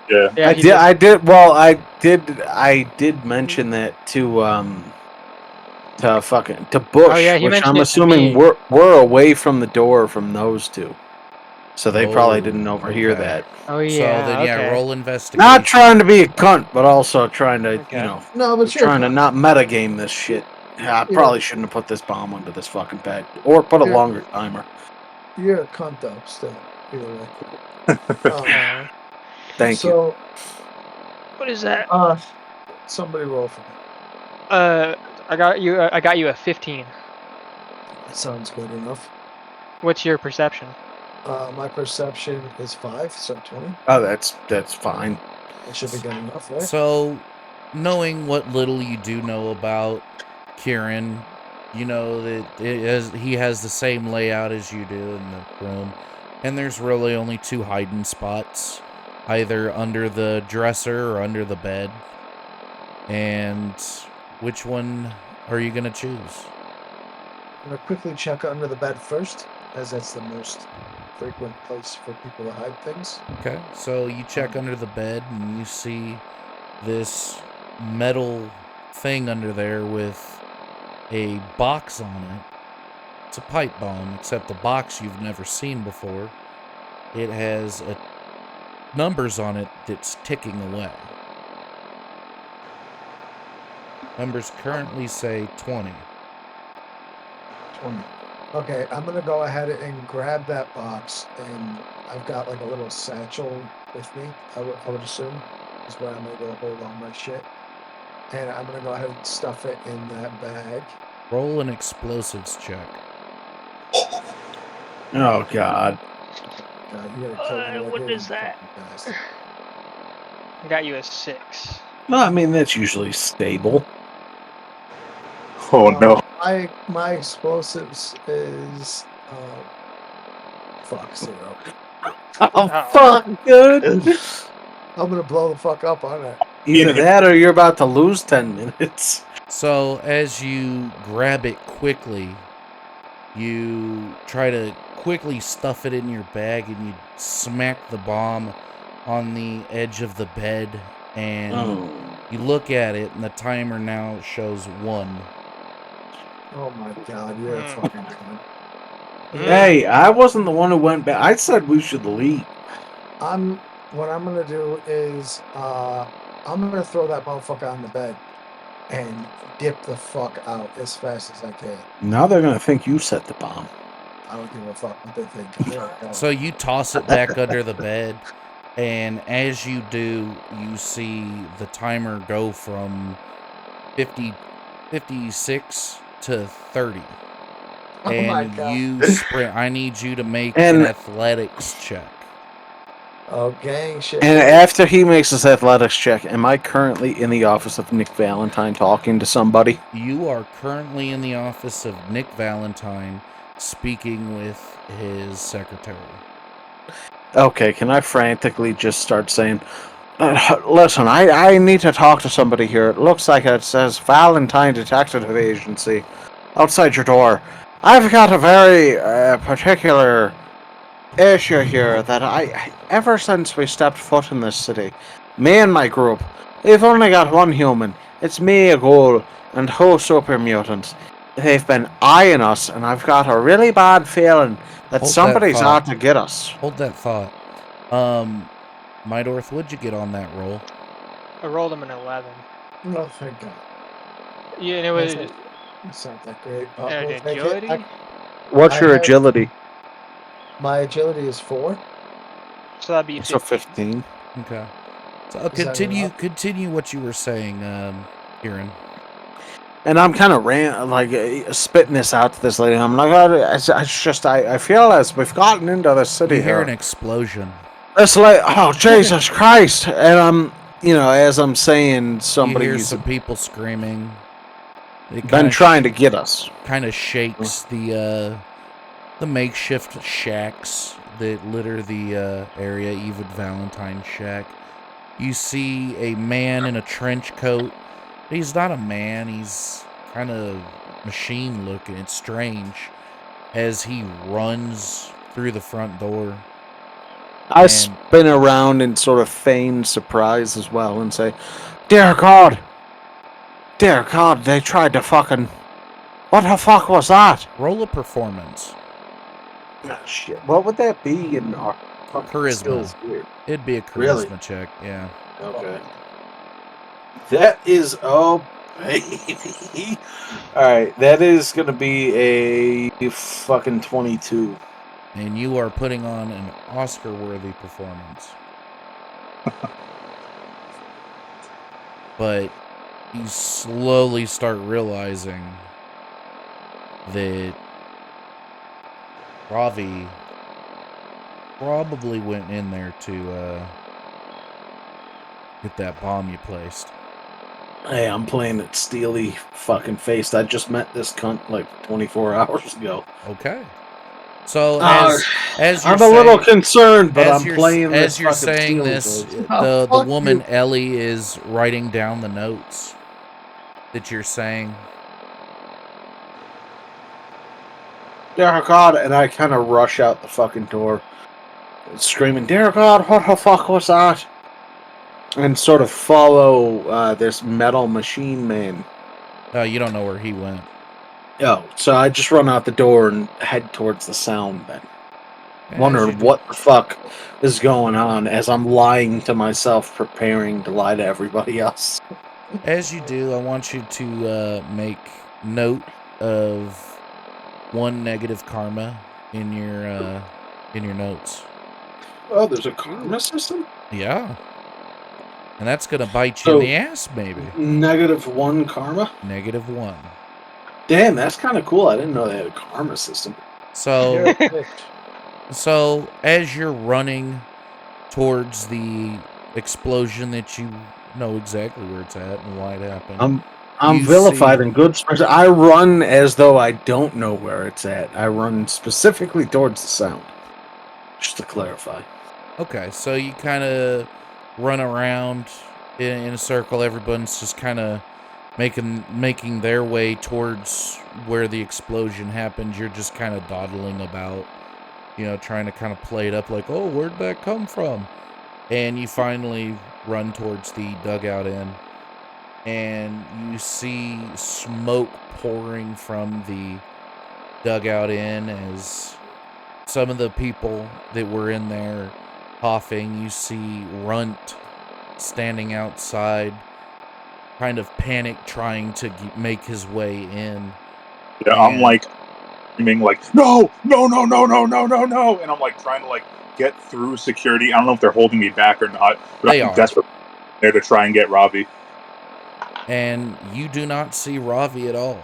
Yeah. Yeah, I he did. just, I did. Well, I did mention that to oh yeah, Bush, he which mentioned I'm it to assuming me. we're away from the door from those two, so they probably oh, didn't overhear okay. that. Oh So then, yeah, yeah, okay, roll investigation. Not trying to be a cunt, but also trying to, okay. No, but you're trying to con- not metagame this shit. I you're probably shouldn't have put this bomb under this fucking bed, or put a you're longer timer. you're a cunt though. Still, either way. Uh, Thank you. So, what is that? somebody roll for me. Uh, I got you. I got you a 15. That sounds good enough. What's your perception? My perception is 5, so 20. Oh, that's fine. That should be good enough, right? So, knowing what little you do know about Kieran, you know that he has the same layout as you do in the room, and there's really only two hiding spots, either under the dresser or under the bed. And which one are you gonna choose? I'm gonna quickly check under the bed first, as that's the most frequent place for people to hide things. Okay, so you check under the bed and you see this metal thing under there with a box on it. It's a pipe bomb, except the box you've never seen before. It has numbers on it that's ticking away. Numbers currently say 20. 20. Okay, I'm gonna go ahead and grab that box, and I've got like a little satchel with me. I would assume is where I'm gonna go hold all my shit, and I'm gonna go ahead and stuff it in that bag. Roll an explosives check. Oh God. God, you gotta kill me right What here, is you that? fucking bastard. I got you a 6. Well, I mean that's usually stable. Oh no. My explosives is fuck 0. Oh Oh. fuck, dude. I'm gonna blow the fuck up on it. Either that or you're about to lose 10 minutes. So as you grab it quickly, you try to quickly stuff it in your bag and you smack the bomb on the edge of the bed and Oh. you look at it and the timer now shows 1. Oh my god, you're a fucking cunt. Hey, I wasn't the one who went back. I said we should leave. What I'm gonna do is I'm gonna throw that motherfucker on the bed and dip the fuck out as fast as I can. Now they're gonna think you set the bomb. I don't give a fuck what they think. There we go. So you toss it back under the bed, and as you do, you see the timer go from 56 to 30. Oh my And god. you sprint. I need you to make And- an athletics check. Oh gang shit. And boy. after he makes his athletics check, am I currently in the office of Nick Valentine talking to somebody? You are currently in the office of Nick Valentine speaking with his secretary. Okay, can I frantically just start saying, listen, I need to talk to somebody here. It looks like it says Valentine Detective Agency outside your door. I've got a very particular issue here that ever since we stepped foot in this city, me and my group, we've only got one human. It's me, a ghoul, and two super mutants. They've been eyeing us, and I've got a really bad feeling that Hold that somebody's thought. out to get us. Hold that thought. Mydorth, what'd you get on that roll? I rolled him an 11. Oh thank god. Yeah, and it was It's not that great. We'll an take it. agility. What's I your have- agility? My agility is 4. So that'd be So 15. 15. Okay. So Is that enough? continue what you were saying, Kieran. And I'm kind of spitting this out to this lady. I'm like, I feel as we've gotten into this city You hear here. an explosion. It's like, oh Jesus Christ! And I'm, as I'm saying, You hear somebody's some people screaming. It been trying to get us. kind of shakes the makeshift shacks that litter the area, even Valentine's shack. You see a man in a trench coat. He's not a man, he's kind of machine looking. It's strange as he runs through the front door. I And- spin around and sort of feign surprise as well and say, Dear God, they tried to fucking... What the fuck was that? Roll a performance. Oh, shit, what would that be in our fucking Charisma. skills here? It'd be a charisma Really? check, yeah. Okay. That is, oh, baby. Alright, that is going to be a fucking 22. And you are putting on an Oscar-worthy performance. But you slowly start realizing that Ravi probably went in there to get that bomb you placed. Hey, I'm playing it steely fucking faced. I just met this cunt like 24 hours ago. Okay. So Uh, as you're I'm a little saying- concerned, but as I'm you're, playing as this you're fucking saying steely this, faced. the fuck woman you. Ellie is writing down the notes that you're saying. Dear God, and I kind of rush out the fucking door, screaming, Dear God, what the fuck was that? And sort of follow this metal machine man. You don't know where he went. Oh, so I just run out the door and head towards the sound then. Wondering what the fuck is going on as I'm lying to myself, preparing to lie to everybody else. As you do, I want you to make note of 1 negative karma in your notes. Oh, there's a karma system? Yeah. And that's gonna bite you in So- the ass, maybe. -1 karma? -1. Damn, that's kind of cool. I didn't know they had a karma system. So, You're a bitch. so as you're running towards the explosion that you know exactly where it's at and why it happened. I'm You vilified see- in good spirits. I run as though I don't know where it's at. I run specifically towards the sound. Just to clarify. Okay, so you kind of run around in a circle. Everyone's just kind of making their way towards where the explosion happened. You're just kind of dawdling about, trying to kind of play it up like, oh, where'd that come from? And you finally run towards the dugout end, and you see smoke pouring from the dugout in as some of the people that were in there coughing. You see Runt standing outside, kind of panic, trying to make his way in. Yeah, I'm like screaming like, no, no, no, no, no, no, no, no, and I'm like trying to like get through security. I don't know if they're holding me back or not, but They I'm are. desperate there to try and get Ravi. And you do not see Ravi at all.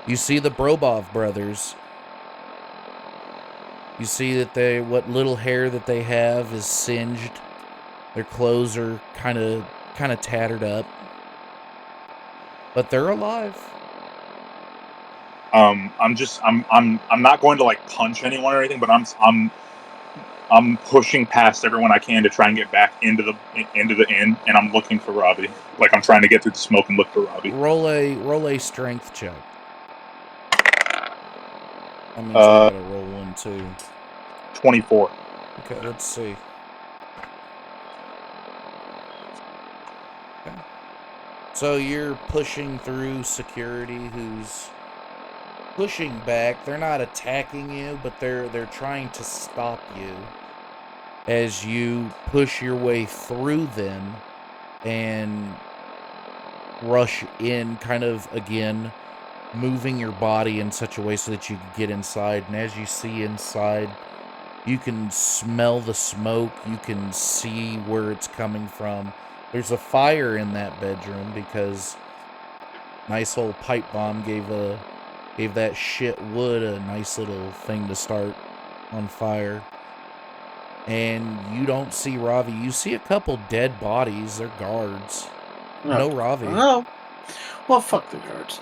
You see the Brobov brothers. You see that what little hair that they have is singed. Their clothes are kind of tattered up. But they're alive. I'm not going to like punch anyone or anything, but I'm pushing past everyone I can to try and get back into the inn, and I'm looking for Ravi. Like I'm trying to get through the smoke and look for Ravi. Roll a strength check. That means I gotta roll one too. 24. Okay, let's see. Okay. So you're pushing through security who's pushing back. They're not attacking you, but they're trying to stop you as you push your way through them and rush in, kind of again moving your body in such a way so that you can get inside. And as you see inside, you can smell the smoke. You can see where it's coming from. There's a fire in that bedroom because nice old pipe bomb gave that shit wood a nice little thing to start on fire. And you don't see Ravi. You see a couple dead bodies. They're guards. No Ravi. Oh. Well, fuck the guards.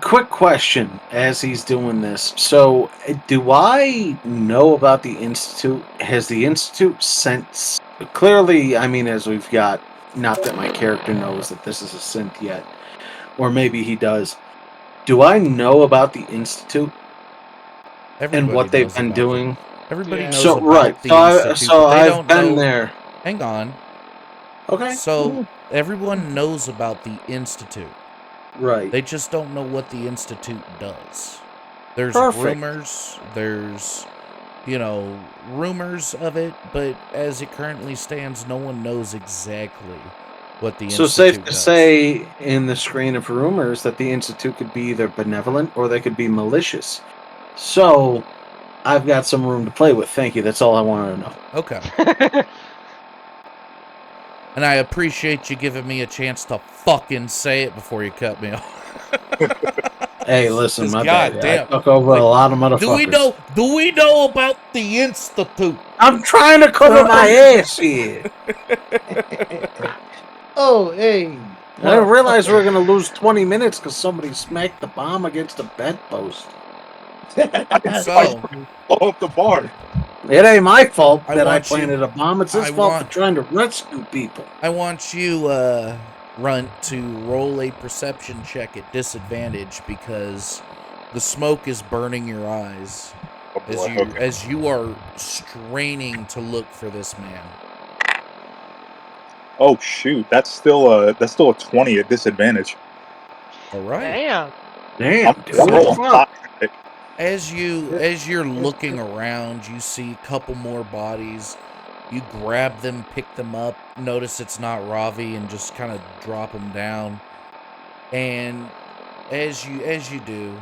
Quick question as he's doing this. So, do I know about the Institute? Has the Institute sent... Clearly, I mean, as we've got... Not that my character knows that this is a synth yet. Or maybe he does. Do I know about the Institute? And what they've been doing? Everybody knows So, about right. the Institute, So but they I've don't been know... there. Hang on. Okay. So, everyone knows about the Institute. Right. They just don't know what the Institute does. There's Perfect. rumors, there's, rumors of it, but as it currently stands, no one knows exactly what the So Institute safe to does. say in the screen of rumors that the Institute could be either benevolent or they could be malicious. So I've got some room to play with. Thank you. That's all I wanted to know. Okay. And I appreciate you giving me a chance to fucking say it before you cut me off. Hey, listen, my bad. Goddamn. I took over a lot of motherfuckers. Do we know about the Institute? I'm trying to cover my ass here. Oh, hey. I didn't realize we were going to lose 20 minutes because somebody smacked the bomb against the bedpost. So, Blow up the bar. It ain't my fault I that I want you- planted a bomb. It's his I fault want- for trying to rescue people. I want you, Runt, to roll a perception check at disadvantage because the smoke is burning your eyes Oh, boy. as you are straining to look for this man. Oh shoot, that's still a 20 at disadvantage. All right. Damn. Damn, I'm dude. rolling Fuck. high. As you're looking around, you see a couple more bodies. You grab them, pick them up, notice it's not Ravi, and just kind of drop them down. And as you do,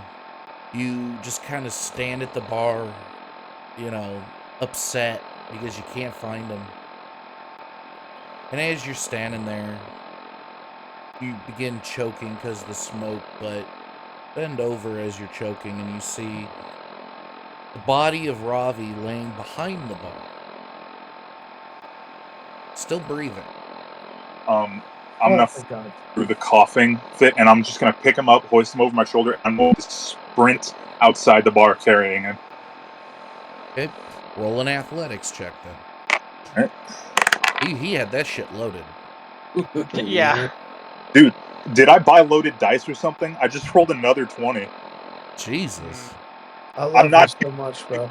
you just kind of stand at the bar, you know, upset because you can't find him. And as you're standing there, you begin choking because of the smoke, but bend over as you're choking and you see the body of Ravi laying behind the bar. Still breathing. I'm gonna thank God. through the coughing fit, and I'm just gonna pick him up, hoist him over my shoulder, and I'm going to sprint outside the bar carrying him. Okay, roll an athletics check then. Right. He had that shit loaded. Yeah. Dude, did I buy loaded dice or something? I just rolled another 20. Jesus. I love I'm not. you so much, bro.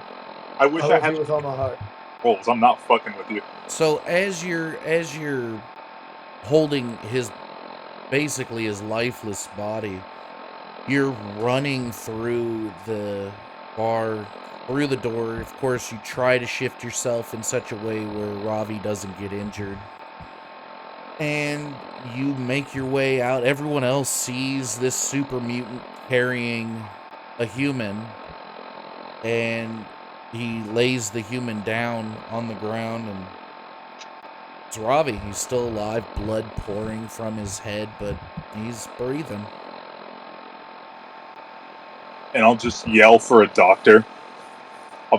I wish I I love had you with all my heart. rolls. I'm not fucking with you. So as you're holding his basically his lifeless body, you're running through the bar, through the door. Of course, you try to shift yourself in such a way where Ravi doesn't get injured. And you make your way out. Everyone else sees this super mutant carrying a human, and he lays the human down on the ground, and it's Ravi. He's still alive, blood pouring from his head, but he's breathing. And I'll just yell for a doctor. I'll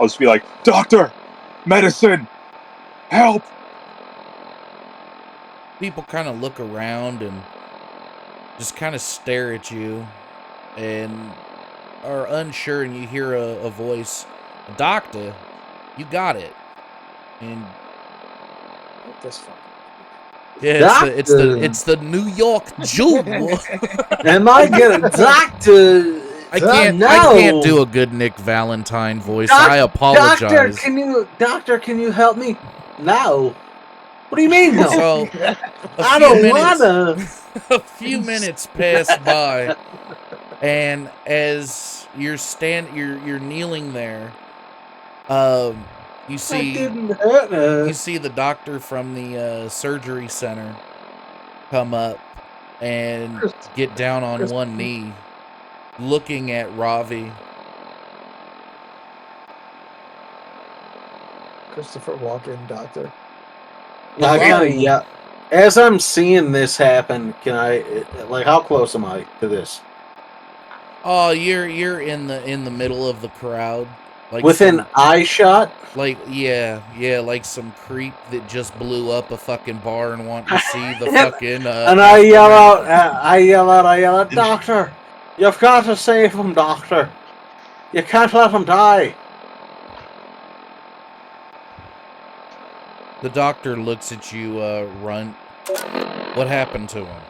just be like, doctor, medicine, help. People kind of look around and just kind of stare at you and are unsure, and you hear a voice, "Doctor, you got it." And This fucking. yeah, Doctor. it's the New York Jew. Am I gonna doctor? I can't do a good Nick Valentine voice. I apologize. Doctor, can you help me? No. What do you mean no? So I don't wanna. a few minutes pass by, and as you're kneeling there, you I see didn't hurt her. you see the doctor from the surgery center come up and get down on one knee, looking at Ravi. Christopher Walken, doctor. I Wow. gotta, yeah. As I'm seeing this happen, can I, like, how close am I to this? Oh, you're in the middle of the crowd, like Within eye shot? like like some creep that just blew up a fucking bar and want to see the fucking And I yell out, doctor, you've got to save him, doctor. You can't let him die. The doctor looks at you, Runt. What happened to him?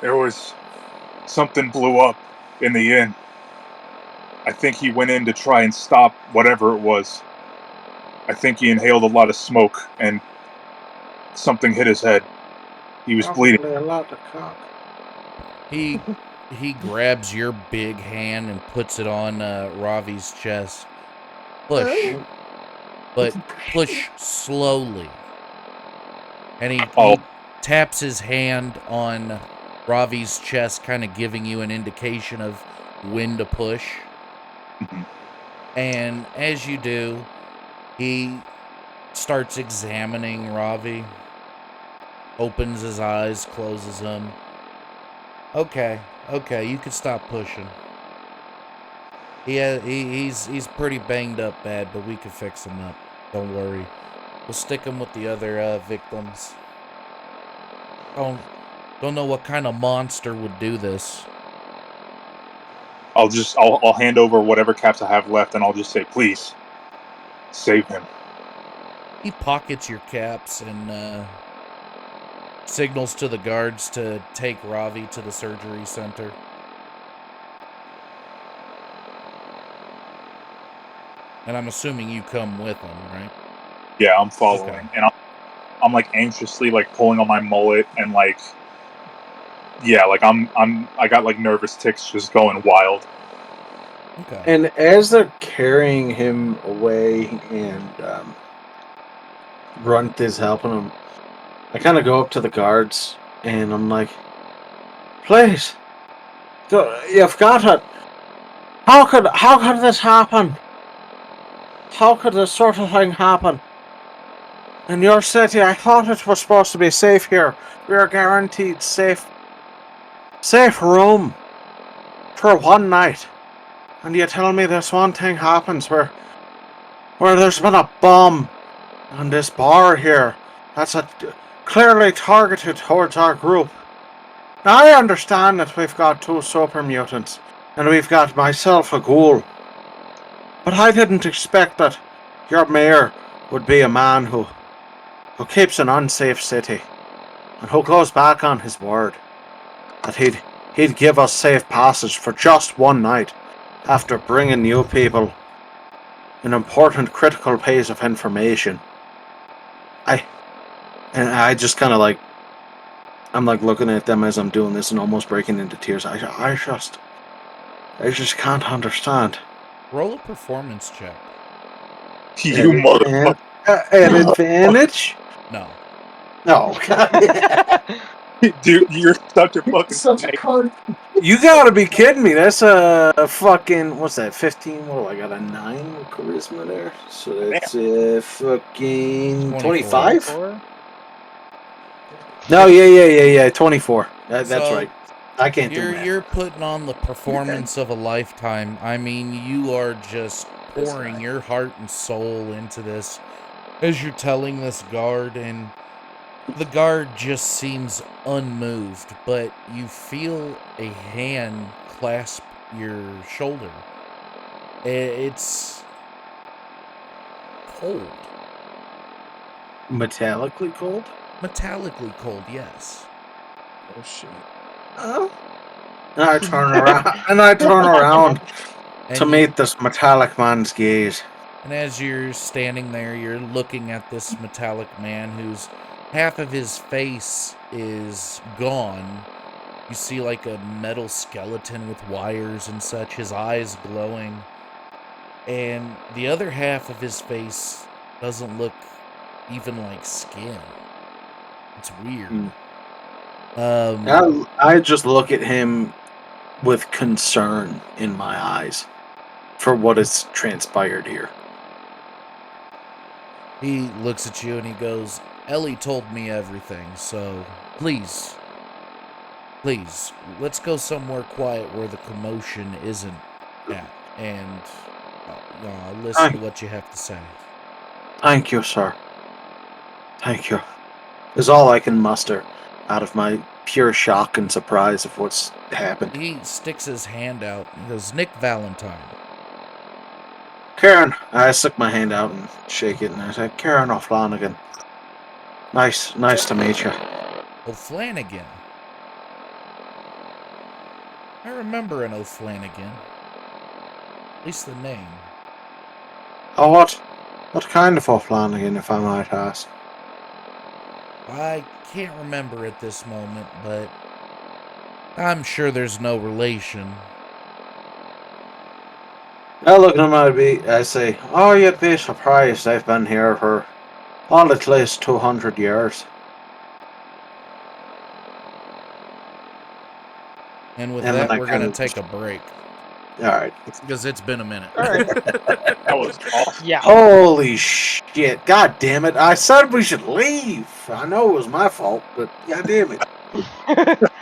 There was something blew up in the inn. I think he went in to try and stop whatever it was. I think he inhaled a lot of smoke and something hit his head. He was bleeding. A lot of cock. He grabs your big hand and puts it on Ravi's chest. Push, but push slowly. And he taps his hand on Ravi's chest, kind of giving you an indication of when to push. And as you do, he starts examining Ravi. Opens his eyes, closes them. Okay, you can stop pushing. He's pretty banged up bad, but we can fix him up. Don't worry. We'll stick him with the other victims. Don't know what kind of monster would do this. I'll hand over whatever caps I have left, and I'll just say, please, save him. He pockets your caps and signals to the guards to take Ravi to the surgery center. And I'm assuming you come with him, right? Yeah, I'm following, Okay. and I'm like anxiously like pulling on my mullet and like, yeah, like I got like nervous tics just going wild. Okay. And as they're carrying him away and Runt is helping him, I kind of go up to the guards and I'm like, Please. You've got it. How could this happen? How could this sort of thing happen? In your city, I thought it was supposed to be safe here. We are guaranteed safe room for one night. And you tell me this one thing happens where there's been a bomb on this bar here that's clearly targeted towards our group. Now, I understand that we've got 2 super mutants, and we've got myself a ghoul. But I didn't expect that your mayor would be a man who keeps an unsafe city, and who goes back on his word that he'd give us safe passage for just one night after bringing you people an important critical piece of information. I just kind of like, I'm like looking at them as I'm doing this and almost breaking into tears. I just can't understand. Roll a performance check. You motherfucker. An advantage? No. No. Dude, you're such a fucking Such a snake. cunt. You gotta be kidding me. That's a fucking, what's that, 15? What do I got, a 9 with charisma there? So that's fucking 25? 24? No, yeah, 24. That's So, right. I can't do that. You're putting on the performance of a lifetime. I mean, you are just pouring your heart and soul into this as you're telling this guard, and the guard just seems unmoved, but you feel a hand clasp your shoulder. It's cold. Metallically cold? Metallically cold, yes. Oh shit. Oh. And I turn around And to you- meet this metallic man's gaze. And as you're standing there, you're looking at this metallic man whose half of his face is gone. You see like a metal skeleton with wires and such, his eyes glowing. And the other half of his face doesn't look even like skin. It's weird. I just look at him with concern in my eyes for what has transpired here. He looks at you and he goes, Ellie told me everything, so please, let's go somewhere quiet where the commotion isn't at, and listen to what you have to say. Thank you, sir. Thank you. Is all I can muster out of my pure shock and surprise of what's happened. He sticks his hand out and goes, Nick Valentine. Karen, I stick my hand out and shake it, and I say, Karen O'Flanagan. Nice to meet you. O'Flanagan. I remember an O'Flanagan. At least the name. Oh, what kind of O'Flanagan, if I might ask? I can't remember at this moment, but I'm sure there's no relation. I look at him, I say, oh, you'd be surprised. I've been here for at least 200 years. And with And that, then I we're going to kinda take a break. Alright. Because it's been a minute. Alright. That was awesome. Yeah. Holy shit. God damn it. I said we should leave. I know it was my fault, but god damn it.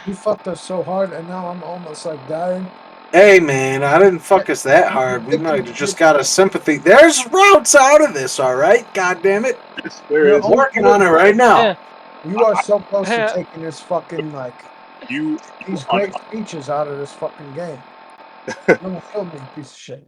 You fucked us so hard, and now I'm almost like dying. Hey man, I didn't fuck us that hard. We might have just got a sympathy. There's routes out of this, alright? God damn it. There is. Working on it right now. Yeah. You are so close to Yeah. taking this fucking You these great features out of this fucking game. Don't kill me, piece of shit.